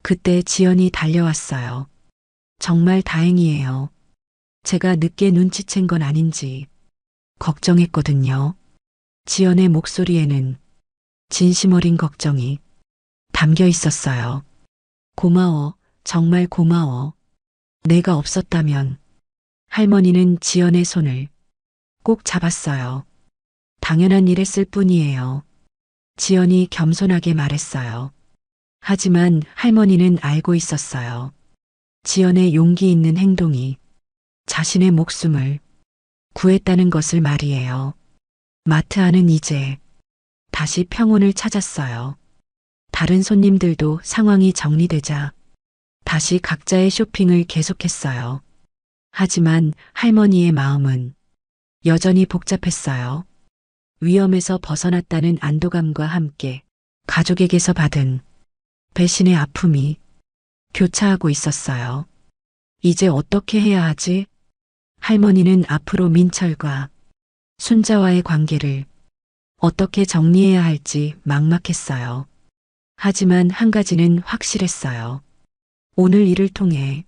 그때 지연이 달려왔어요. 정말 다행이에요. 제가 늦게 눈치챈 건 아닌지 걱정했거든요. 지연의 목소리에는 진심 어린 걱정이 담겨 있었어요. 고마워, 정말 고마워. 내가 없었다면. 할머니는 지연의 손을 꼭 잡았어요. 당연한 일 했을 뿐이에요. 지연이 겸손하게 말했어요. 하지만 할머니는 알고 있었어요. 지연의 용기 있는 행동이 자신의 목숨을 구했다는 것을 말이에요. 마트 안은 이제 다시 평온을 찾았어요. 다른 손님들도 상황이 정리되자 다시 각자의 쇼핑을 계속했어요. 하지만 할머니의 마음은 여전히 복잡했어요. 위험에서 벗어났다는 안도감과 함께 가족에게서 받은 배신의 아픔이 교차하고 있었어요. 이제 어떻게 해야 하지? 할머니는 앞으로 민철과 순자와의 관계를 어떻게 정리해야 할지 막막했어요. 하지만 한 가지는 확실했어요. 오늘 일을 통해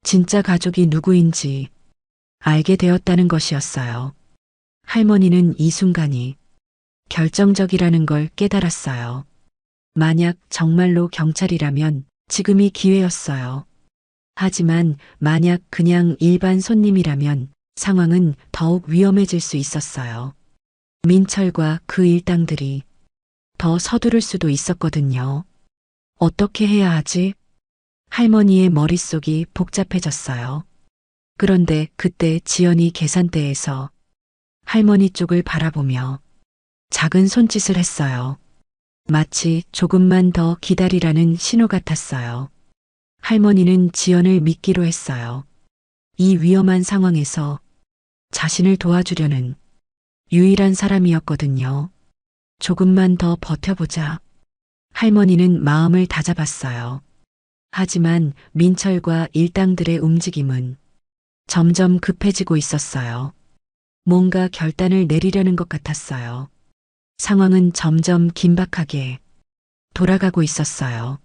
진짜 가족이 누구인지 알게 되었다는 것이었어요. 할머니는 이 순간이 결정적이라는 걸 깨달았어요. 만약 정말로 경찰이라면 지금이 기회였어요. 하지만 만약 그냥 일반 손님이라면 상황은 더욱 위험해질 수 있었어요. 민철과 그 일당들이 더 서두를 수도 있었거든요. 어떻게 해야 하지? 할머니의 머릿속이 복잡해졌어요. 그런데 그때 지연이 계산대에서 할머니 쪽을 바라보며 작은 손짓을 했어요. 마치 조금만 더 기다리라는 신호 같았어요. 할머니는 지연을 믿기로 했어요. 이 위험한 상황에서 자신을 도와주려는 유일한 사람이었거든요. 조금만 더 버텨보자. 할머니는 마음을 다잡았어요. 하지만 민철과 일당들의 움직임은 점점 급해지고 있었어요. 뭔가 결단을 내리려는 것 같았어요. 상황은 점점 긴박하게 돌아가고 있었어요.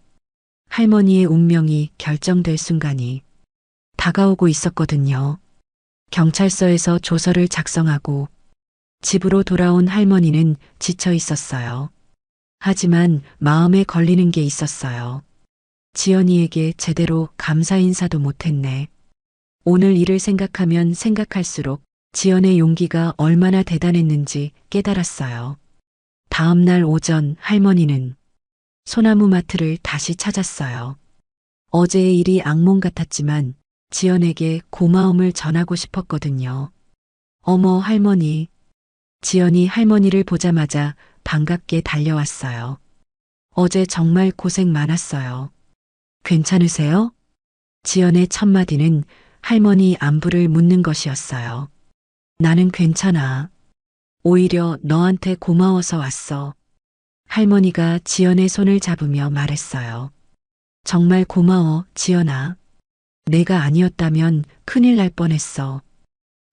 할머니의 운명이 결정될 순간이 다가오고 있었거든요. 경찰서에서 조서를 작성하고 집으로 돌아온 할머니는 지쳐 있었어요. 하지만 마음에 걸리는 게 있었어요. 지연이에게 제대로 감사 인사도 못했네. 오늘 일을 생각하면 생각할수록 지연의 용기가 얼마나 대단했는지 깨달았어요. 다음 날 오전 할머니는 소나무 마트를 다시 찾았어요. 어제의 일이 악몽 같았지만 지연에게 고마움을 전하고 싶었거든요. 어머 할머니. 지연이 할머니를 보자마자 반갑게 달려왔어요. 어제 정말 고생 많았어요. 괜찮으세요? 지연의 첫 마디는 할머니 안부를 묻는 것이었어요. 나는 괜찮아. 오히려 너한테 고마워서 왔어. 할머니가 지연의 손을 잡으며 말했어요. 정말 고마워, 지연아. 내가 아니었다면 큰일 날 뻔했어.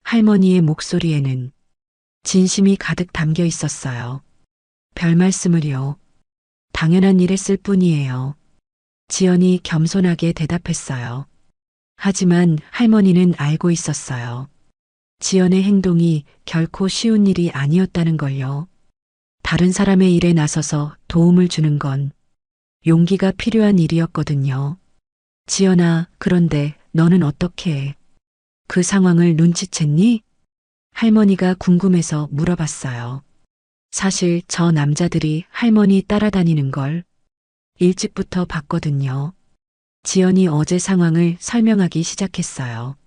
할머니의 목소리에는 진심이 가득 담겨 있었어요. 별 말씀을요. 당연한 일 했을 뿐이에요. 지연이 겸손하게 대답했어요. 하지만 할머니는 알고 있었어요. 지연의 행동이 결코 쉬운 일이 아니었다는 걸요. 다른 사람의 일에 나서서 도움을 주는 건 용기가 필요한 일이었거든요. 지연아, 그런데 너는 어떻게 해? 그 상황을 눈치챘니? 할머니가 궁금해서 물어봤어요. 사실 저 남자들이 할머니 따라다니는 걸 일찍부터 봤거든요. 지연이 어제 상황을 설명하기 시작했어요.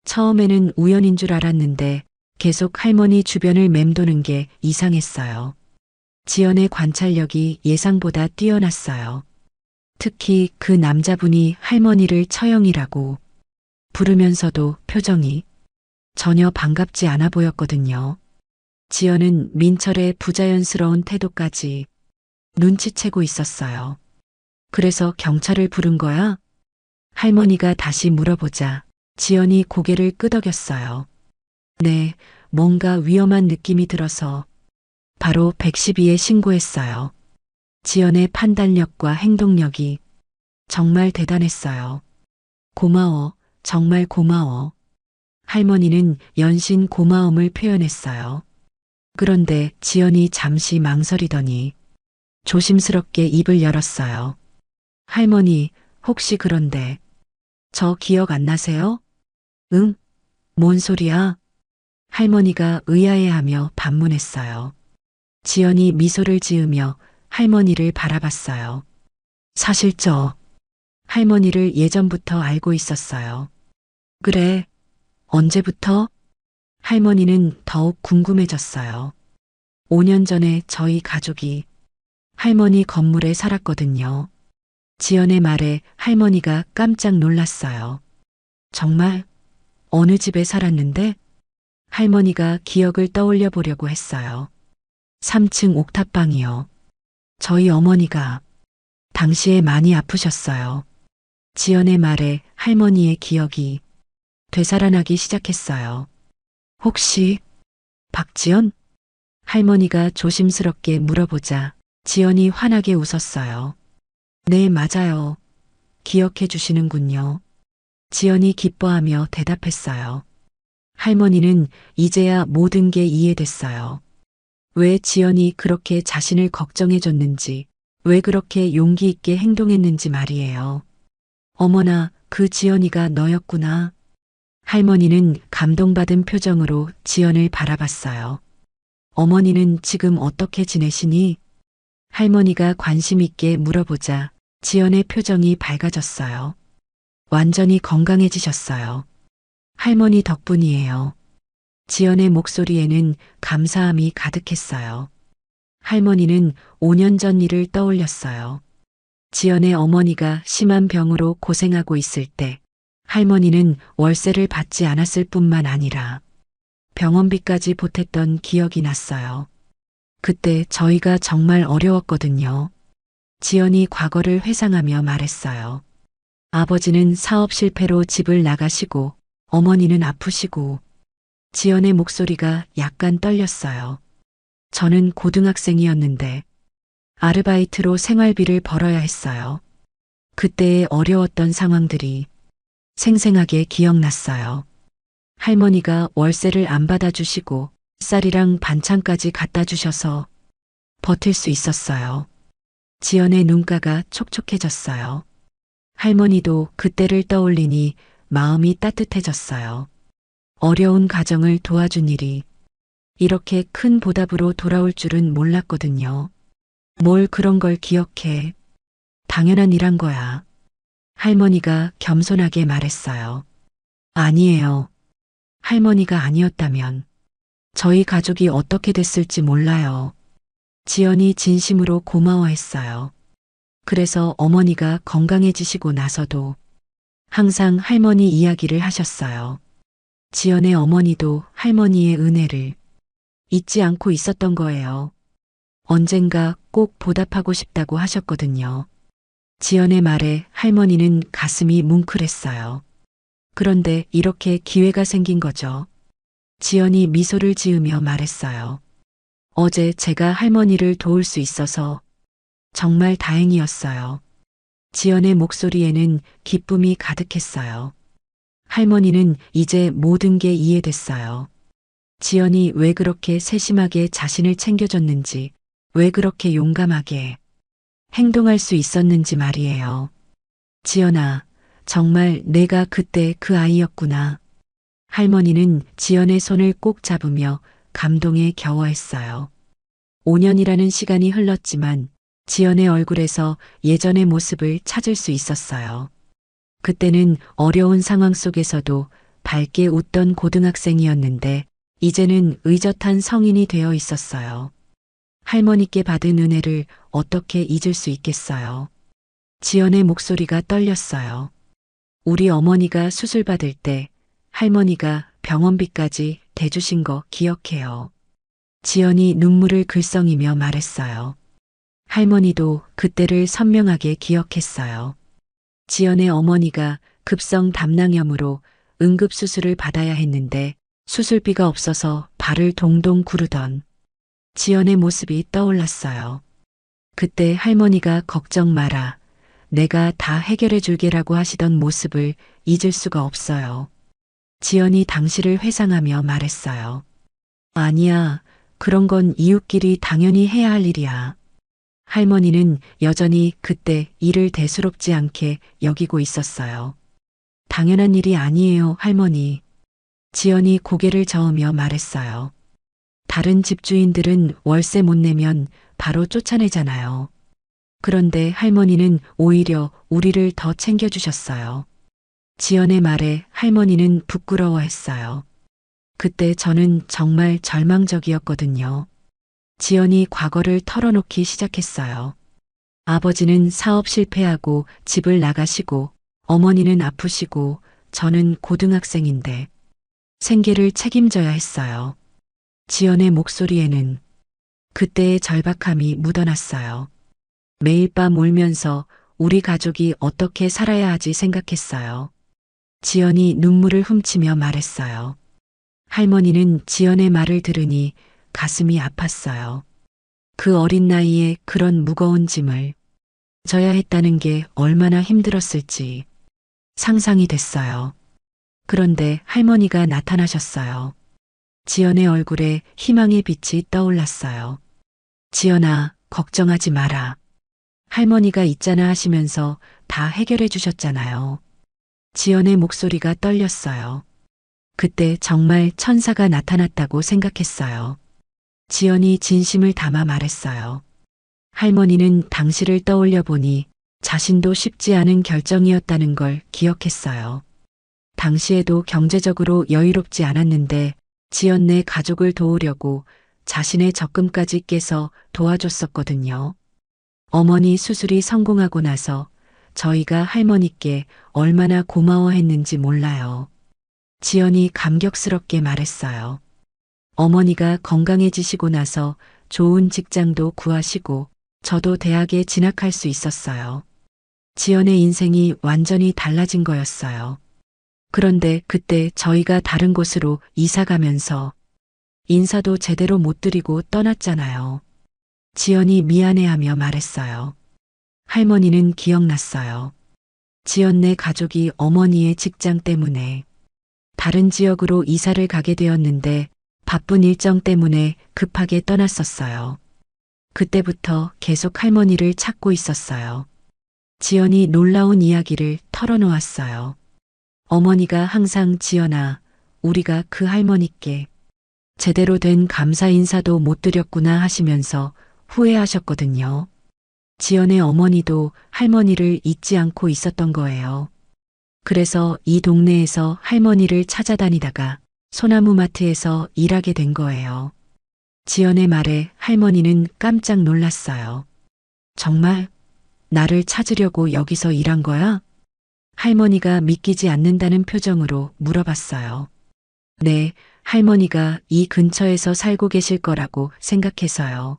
처음에는 우연인 줄 알았는데 계속 할머니 주변을 맴도는 게 이상했어요. 지연의 관찰력이 예상보다 뛰어났어요. 특히 그 남자분이 할머니를 처형이라고 부르면서도 표정이 전혀 반갑지 않아 보였거든요. 지연은 민철의 부자연스러운 태도까지 눈치채고 있었어요. 그래서 경찰을 부른 거야? 할머니가 다시 물어보자 지연이 고개를 끄덕였어요. 네, 뭔가 위험한 느낌이 들어서 바로 112에 신고했어요. 지연의 판단력과 행동력이 정말 대단했어요. 고마워, 정말 고마워. 할머니는 연신 고마움을 표현했어요. 그런데 지연이 잠시 망설이더니 조심스럽게 입을 열었어요. 할머니, 혹시 그런데 저 기억 안 나세요? 응? 뭔 소리야? 할머니가 의아해하며 반문했어요. 지연이 미소를 지으며 할머니를 바라봤어요. 사실 저 할머니를 예전부터 알고 있었어요. 그래, 언제부터? 할머니는 더욱 궁금해졌어요. 5년 전에 저희 가족이 할머니 건물에 살았거든요. 지연의 말에 할머니가 깜짝 놀랐어요. 정말? 어느 집에 살았는데? 할머니가 기억을 떠올려 보려고 했어요. 3층 옥탑방이요. 저희 어머니가 당시에 많이 아프셨어요. 지연의 말에 할머니의 기억이 되살아나기 시작했어요. 혹시 박지연? 할머니가 조심스럽게 물어보자 지연이 환하게 웃었어요. 네, 맞아요. 기억해 주시는군요. 지연이 기뻐하며 대답했어요. 할머니는 이제야 모든 게 이해됐어요. 왜 지연이 그렇게 자신을 걱정해 줬는지, 왜 그렇게 용기 있게 행동했는지 말이에요. 어머나, 그 지연이가 너였구나. 할머니는 감동받은 표정으로 지연을 바라봤어요. 어머니는 지금 어떻게 지내시니? 할머니가 관심 있게 물어보자 지연의 표정이 밝아졌어요. 완전히 건강해지셨어요. 할머니 덕분이에요. 지연의 목소리에는 감사함이 가득했어요. 할머니는 5년 전 일을 떠올렸어요. 지연의 어머니가 심한 병으로 고생하고 있을 때 할머니는 월세를 받지 않았을 뿐만 아니라 병원비까지 보탰던 기억이 났어요. 그때 저희가 정말 어려웠거든요. 지연이 과거를 회상하며 말했어요. 아버지는 사업 실패로 집을 나가시고 어머니는 아프시고 지연의 목소리가 약간 떨렸어요. 저는 고등학생이었는데 아르바이트로 생활비를 벌어야 했어요. 그때의 어려웠던 상황들이 생생하게 기억났어요. 할머니가 월세를 안 받아주시고 쌀이랑 반찬까지 갖다 주셔서 버틸 수 있었어요. 지연의 눈가가 촉촉해졌어요. 할머니도 그때를 떠올리니 마음이 따뜻해졌어요. 어려운 가정을 도와준 일이 이렇게 큰 보답으로 돌아올 줄은 몰랐거든요. 뭘 그런 걸 기억해. 당연한 일한 거야. 할머니가 겸손하게 말했어요. 아니에요. 할머니가 아니었다면 저희 가족이 어떻게 됐을지 몰라요. 지연이 진심으로 고마워했어요. 그래서 어머니가 건강해지시고 나서도 항상 할머니 이야기를 하셨어요. 지연의 어머니도 할머니의 은혜를 잊지 않고 있었던 거예요. 언젠가 꼭 보답하고 싶다고 하셨거든요. 지연의 말에 할머니는 가슴이 뭉클했어요. 그런데 이렇게 기회가 생긴 거죠. 지연이 미소를 지으며 말했어요. 어제 제가 할머니를 도울 수 있어서 정말 다행이었어요. 지연의 목소리에는 기쁨이 가득했어요. 할머니는 이제 모든 게 이해됐어요. 지연이 왜 그렇게 세심하게 자신을 챙겨줬는지, 왜 그렇게 용감하게 행동할 수 있었는지 말이에요. 지연아, 정말 내가 그때 그 아이였구나. 할머니는 지연의 손을 꼭 잡으며 감동에 겨워했어요. 5년이라는 시간이 흘렀지만 지연의 얼굴에서 예전의 모습을 찾을 수 있었어요. 그때는 어려운 상황 속에서도 밝게 웃던 고등학생이었는데 이제는 의젓한 성인이 되어 있었어요. 할머니께 받은 은혜를 어떻게 잊을 수 있겠어요. 지연의 목소리가 떨렸어요. 우리 어머니가 수술 받을 때 할머니가 병원비까지 대주신 거 기억해요. 지연이 눈물을 글썽이며 말했어요. 할머니도 그때를 선명하게 기억했어요. 지연의 어머니가 급성 담낭염으로 응급수술을 받아야 했는데 수술비가 없어서 발을 동동 구르던 지연의 모습이 떠올랐어요. 그때 할머니가 걱정 마라. 내가 다 해결해 줄게라고 하시던 모습을 잊을 수가 없어요. 지연이 당시를 회상하며 말했어요. 아니야, 그런 건 이웃끼리 당연히 해야 할 일이야. 할머니는 여전히 그때 일을 대수롭지 않게 여기고 있었어요. 당연한 일이 아니에요, 할머니. 지연이 고개를 저으며 말했어요. 다른 집주인들은 월세 못 내면 바로 쫓아내잖아요. 그런데 할머니는 오히려 우리를 더 챙겨주셨어요. 지연의 말에 할머니는 부끄러워했어요. 그때 저는 정말 절망적이었거든요. 지연이 과거를 털어놓기 시작했어요. 아버지는 사업 실패하고 집을 나가시고 어머니는 아프시고 저는 고등학생인데 생계를 책임져야 했어요. 지연의 목소리에는 그때의 절박함이 묻어났어요. 매일 밤 울면서 우리 가족이 어떻게 살아야 하지 생각했어요. 지연이 눈물을 훔치며 말했어요. 할머니는 지연의 말을 들으니 가슴이 아팠어요. 그 어린 나이에 그런 무거운 짐을 져야 했다는 게 얼마나 힘들었을지 상상이 됐어요. 그런데 할머니가 나타나셨어요. 지연의 얼굴에 희망의 빛이 떠올랐어요. 지연아, 걱정하지 마라. 할머니가 있잖아 하시면서 다 해결해 주셨잖아요. 지연의 목소리가 떨렸어요. 그때 정말 천사가 나타났다고 생각했어요. 지연이 진심을 담아 말했어요. 할머니는 당시를 떠올려 보니 자신도 쉽지 않은 결정이었다는 걸 기억했어요. 당시에도 경제적으로 여유롭지 않았는데 지연네 가족을 도우려고 자신의 적금까지 깨서 도와줬었거든요. 어머니 수술이 성공하고 나서 저희가 할머니께 얼마나 고마워했는지 몰라요. 지연이 감격스럽게 말했어요. 어머니가 건강해지시고 나서 좋은 직장도 구하시고 저도 대학에 진학할 수 있었어요. 지연의 인생이 완전히 달라진 거였어요. 그런데 그때 저희가 다른 곳으로 이사 가면서 인사도 제대로 못 드리고 떠났잖아요. 지연이 미안해하며 말했어요. 할머니는 기억났어요. 지연네 가족이 어머니의 직장 때문에 다른 지역으로 이사를 가게 되었는데 바쁜 일정 때문에 급하게 떠났었어요. 그때부터 계속 할머니를 찾고 있었어요. 지연이 놀라운 이야기를 털어놓았어요. 어머니가 항상 지연아, 우리가 그 할머니께 제대로 된 감사 인사도 못 드렸구나 하시면서 후회하셨거든요. 지연의 어머니도 할머니를 잊지 않고 있었던 거예요. 그래서 이 동네에서 할머니를 찾아다니다가 소나무 마트에서 일하게 된 거예요. 지연의 말에 할머니는 깜짝 놀랐어요. 정말 나를 찾으려고 여기서 일한 거야? 할머니가 믿기지 않는다는 표정으로 물어봤어요. 네, 할머니가 이 근처에서 살고 계실 거라고 생각해서요.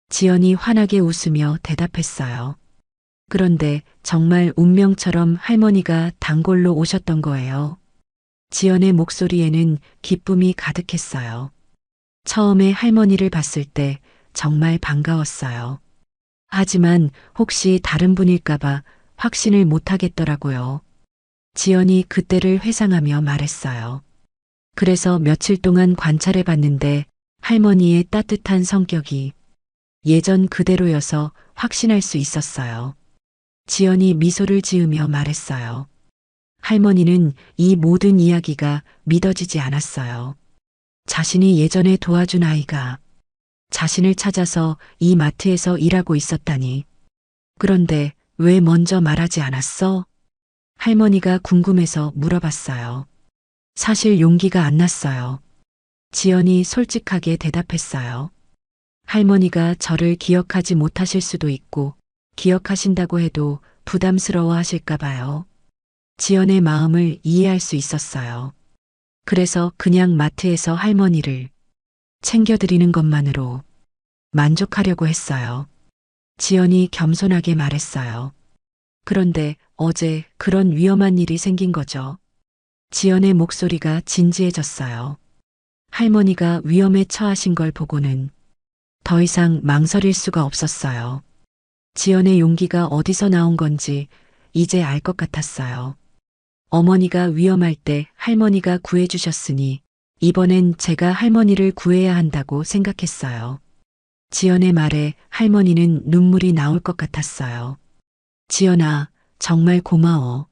지연이 환하게 웃으며 대답했어요. 그런데 정말 운명처럼 할머니가 단골로 오셨던 거예요. 지연의 목소리에는 기쁨이 가득했어요. 처음에 할머니를 봤을 때 정말 반가웠어요. 하지만 혹시 다른 분일까봐 확신을 못 하겠더라고요. 지연이 그때를 회상하며 말했어요. 그래서 며칠 동안 관찰해 봤는데 할머니의 따뜻한 성격이 예전 그대로여서 확신할 수 있었어요. 지연이 미소를 지으며 말했어요. 할머니는 이 모든 이야기가 믿어지지 않았어요. 자신이 예전에 도와준 아이가 자신을 찾아서 이 마트에서 일하고 있었다니. 그런데 왜 먼저 말하지 않았어? 할머니가 궁금해서 물어봤어요. 사실 용기가 안 났어요. 지연이 솔직하게 대답했어요. 할머니가 저를 기억하지 못하실 수도 있고 기억하신다고 해도 부담스러워 하실까 봐요. 지연의 마음을 이해할 수 있었어요. 그래서 그냥 마트에서 할머니를 챙겨드리는 것만으로 만족하려고 했어요. 지연이 겸손하게 말했어요. 그런데 어제 그런 위험한 일이 생긴 거죠. 지연의 목소리가 진지해졌어요. 할머니가 위험에 처하신 걸 보고는 더 이상 망설일 수가 없었어요. 지연의 용기가 어디서 나온 건지 이제 알 것 같았어요. 어머니가 위험할 때 할머니가 구해주셨으니 이번엔 제가 할머니를 구해야 한다고 생각했어요. 지연의 말에 할머니는 눈물이 나올 것 같았어요. 지연아, 정말 고마워.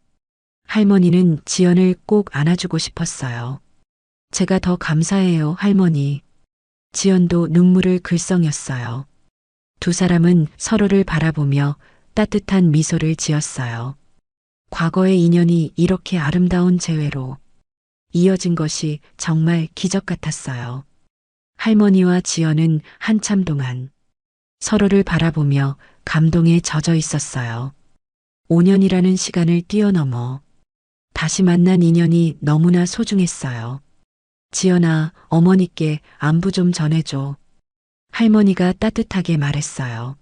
할머니는 지연을 꼭 안아주고 싶었어요. 제가 더 감사해요, 할머니. 지연도 눈물을 글썽였어요. 두 사람은 서로를 바라보며 따뜻한 미소를 지었어요. 과거의 인연이 이렇게 아름다운 재회로 이어진 것이 정말 기적 같았어요. 할머니와 지연은 한참 동안 서로를 바라보며 감동에 젖어 있었어요. 5년이라는 시간을 뛰어넘어 다시 만난 인연이 너무나 소중했어요. 지연아, 어머니께 안부 좀 전해줘. 할머니가 따뜻하게 말했어요.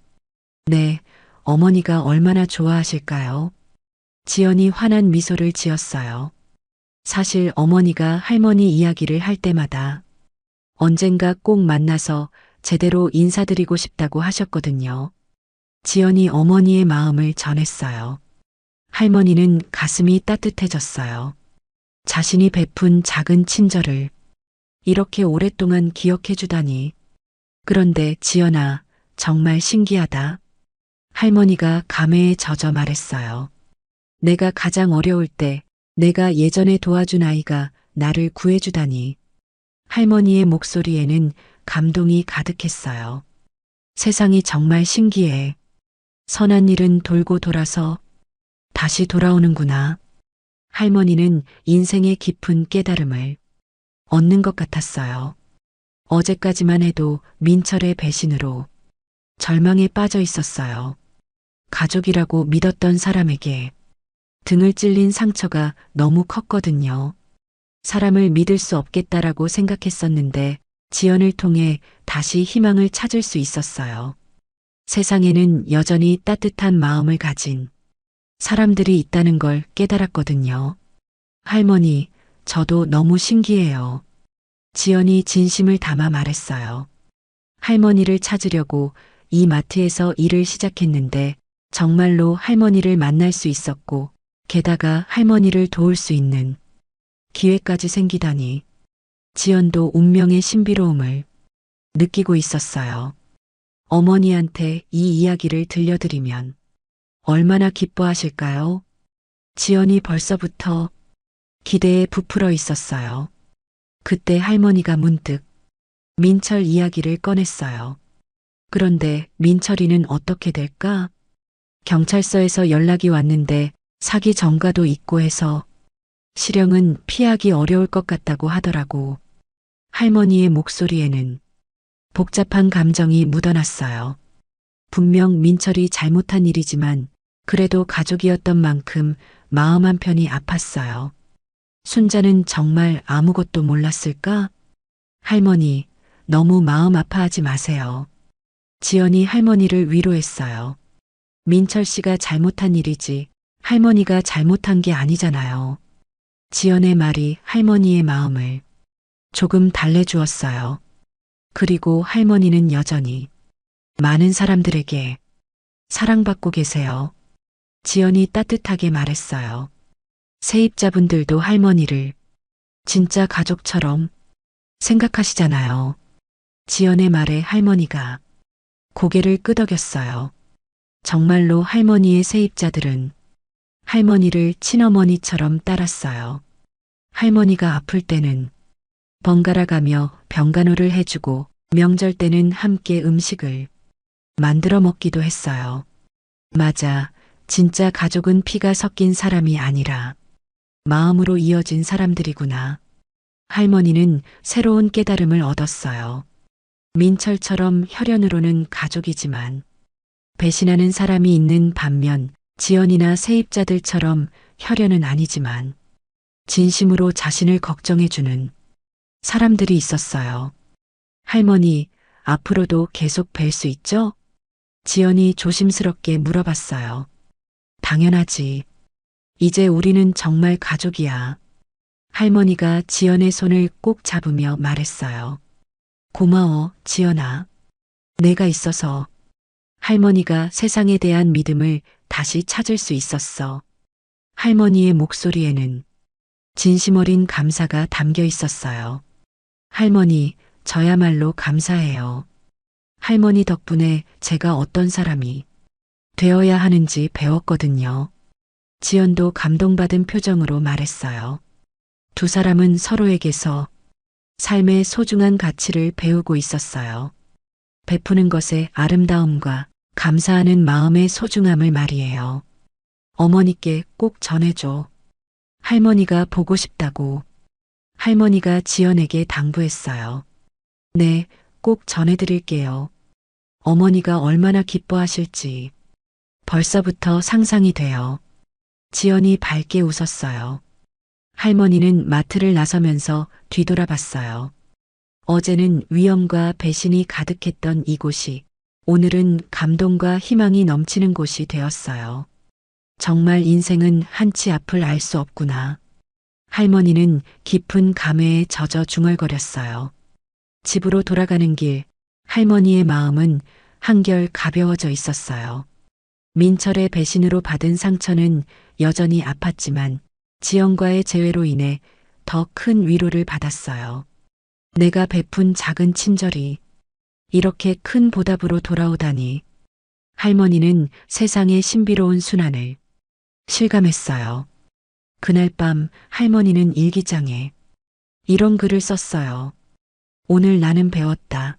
네, 어머니가 얼마나 좋아하실까요? 지연이 환한 미소를 지었어요. 사실 어머니가 할머니 이야기를 할 때마다 언젠가 꼭 만나서 제대로 인사드리고 싶다고 하셨거든요. 지연이 어머니의 마음을 전했어요. 할머니는 가슴이 따뜻해졌어요. 자신이 베푼 작은 친절을 이렇게 오랫동안 기억해 주다니. 그런데 지연아, 정말 신기하다. 할머니가 감회에 젖어 말했어요. 내가 가장 어려울 때 내가 예전에 도와준 아이가 나를 구해주다니. 할머니의 목소리에는 감동이 가득했어요. 세상이 정말 신기해. 선한 일은 돌고 돌아서 다시 돌아오는구나. 할머니는 인생의 깊은 깨달음을 얻는 것 같았어요. 어제까지만 해도 민철의 배신으로 절망에 빠져 있었어요. 가족이라고 믿었던 사람에게 등을 찔린 상처가 너무 컸거든요. 사람을 믿을 수 없겠다라고 생각했었는데 지연을 통해 다시 희망을 찾을 수 있었어요. 세상에는 여전히 따뜻한 마음을 가진 사람들이 있다는 걸 깨달았거든요. 할머니, 저도 너무 신기해요. 지연이 진심을 담아 말했어요. 할머니를 찾으려고 이 마트에서 일을 시작했는데 정말로 할머니를 만날 수 있었고 게다가 할머니를 도울 수 있는 기회까지 생기다니 지연도 운명의 신비로움을 느끼고 있었어요. 어머니한테 이 이야기를 들려드리면 얼마나 기뻐하실까요? 지연이 벌써부터 기대에 부풀어 있었어요. 그때 할머니가 문득 민철 이야기를 꺼냈어요. 그런데 민철이는 어떻게 될까? 경찰서에서 연락이 왔는데 사기 전과도 있고 해서 실형은 피하기 어려울 것 같다고 하더라고. 할머니의 목소리에는 복잡한 감정이 묻어났어요. 분명 민철이 잘못한 일이지만 그래도 가족이었던 만큼 마음 한편이 아팠어요. 순자는 정말 아무것도 몰랐을까? 할머니, 너무 마음 아파하지 마세요. 지연이 할머니를 위로했어요. 민철 씨가 잘못한 일이지 할머니가 잘못한 게 아니잖아요. 지연의 말이 할머니의 마음을 조금 달래주었어요. 그리고 할머니는 여전히 많은 사람들에게 사랑받고 계세요. 지연이 따뜻하게 말했어요. 세입자분들도 할머니를 진짜 가족처럼 생각하시잖아요. 지연의 말에 할머니가 고개를 끄덕였어요. 정말로 할머니의 세입자들은 할머니를 친어머니처럼 따랐어요. 할머니가 아플 때는 번갈아 가며 병간호를 해주고 명절 때는 함께 음식을 만들어 먹기도 했어요. 맞아, 진짜 가족은 피가 섞인 사람이 아니라 마음으로 이어진 사람들이구나. 할머니는 새로운 깨달음을 얻었어요. 민철처럼 혈연으로는 가족이지만 배신하는 사람이 있는 반면 지연이나 세입자들처럼 혈연은 아니지만 진심으로 자신을 걱정해주는 사람들이 있었어요. 할머니, 앞으로도 계속 뵐 수 있죠? 지연이 조심스럽게 물어봤어요. 당연하지. 이제 우리는 정말 가족이야. 할머니가 지연의 손을 꼭 잡으며 말했어요. 고마워, 지연아. 내가 있어서 할머니가 세상에 대한 믿음을 다시 찾을 수 있었어. 할머니의 목소리에는 진심 어린 감사가 담겨 있었어요. 할머니, 저야말로 감사해요. 할머니 덕분에 제가 어떤 사람이 되어야 하는지 배웠거든요. 지연도 감동받은 표정으로 말했어요. 두 사람은 서로에게서 삶의 소중한 가치를 배우고 있었어요. 베푸는 것의 아름다움과 감사하는 마음의 소중함을 말이에요. 어머니께 꼭 전해줘. 할머니가 보고 싶다고. 할머니가 지연에게 당부했어요. 네, 꼭 전해드릴게요. 어머니가 얼마나 기뻐하실지 벌써부터 상상이 돼요. 지연이 밝게 웃었어요. 할머니는 마트를 나서면서 뒤돌아봤어요. 어제는 위험과 배신이 가득했던 이곳이 오늘은 감동과 희망이 넘치는 곳이 되었어요. 정말 인생은 한치 앞을 알 수 없구나. 할머니는 깊은 감회에 젖어 중얼거렸어요. 집으로 돌아가는 길, 할머니의 마음은 한결 가벼워져 있었어요. 민철의 배신으로 받은 상처는 여전히 아팠지만 지연과의 재회로 인해 더 큰 위로를 받았어요. 내가 베푼 작은 친절이 이렇게 큰 보답으로 돌아오다니. 할머니는 세상의 신비로운 순환을 실감했어요. 그날 밤 할머니는 일기장에 이런 글을 썼어요. 오늘 나는 배웠다.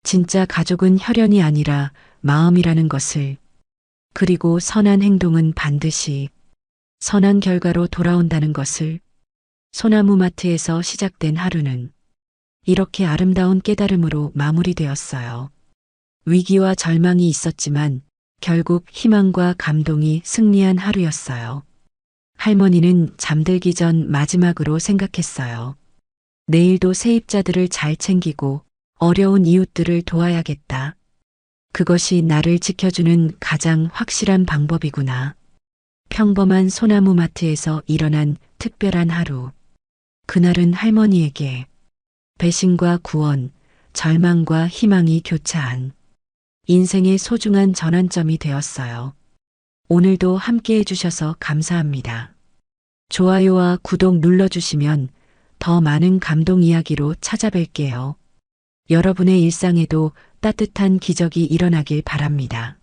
진짜 가족은 혈연이 아니라 마음이라는 것을. 그리고 선한 행동은 반드시 선한 결과로 돌아온다는 것을. 소나무 마트에서 시작된 하루는 이렇게 아름다운 깨달음으로 마무리되었어요. 위기와 절망이 있었지만 결국 희망과 감동이 승리한 하루였어요. 할머니는 잠들기 전 마지막으로 생각했어요. 내일도 세입자들을 잘 챙기고 어려운 이웃들을 도와야겠다. 그것이 나를 지켜주는 가장 확실한 방법이구나. 평범한 소나무 마트에서 일어난 특별한 하루. 그날은 할머니에게 배신과 구원, 절망과 희망이 교차한 인생의 소중한 전환점이 되었어요. 오늘도 함께 해주셔서 감사합니다. 좋아요와 구독 눌러주시면 더 많은 감동 이야기로 찾아뵐게요. 여러분의 일상에도 따뜻한 기적이 일어나길 바랍니다.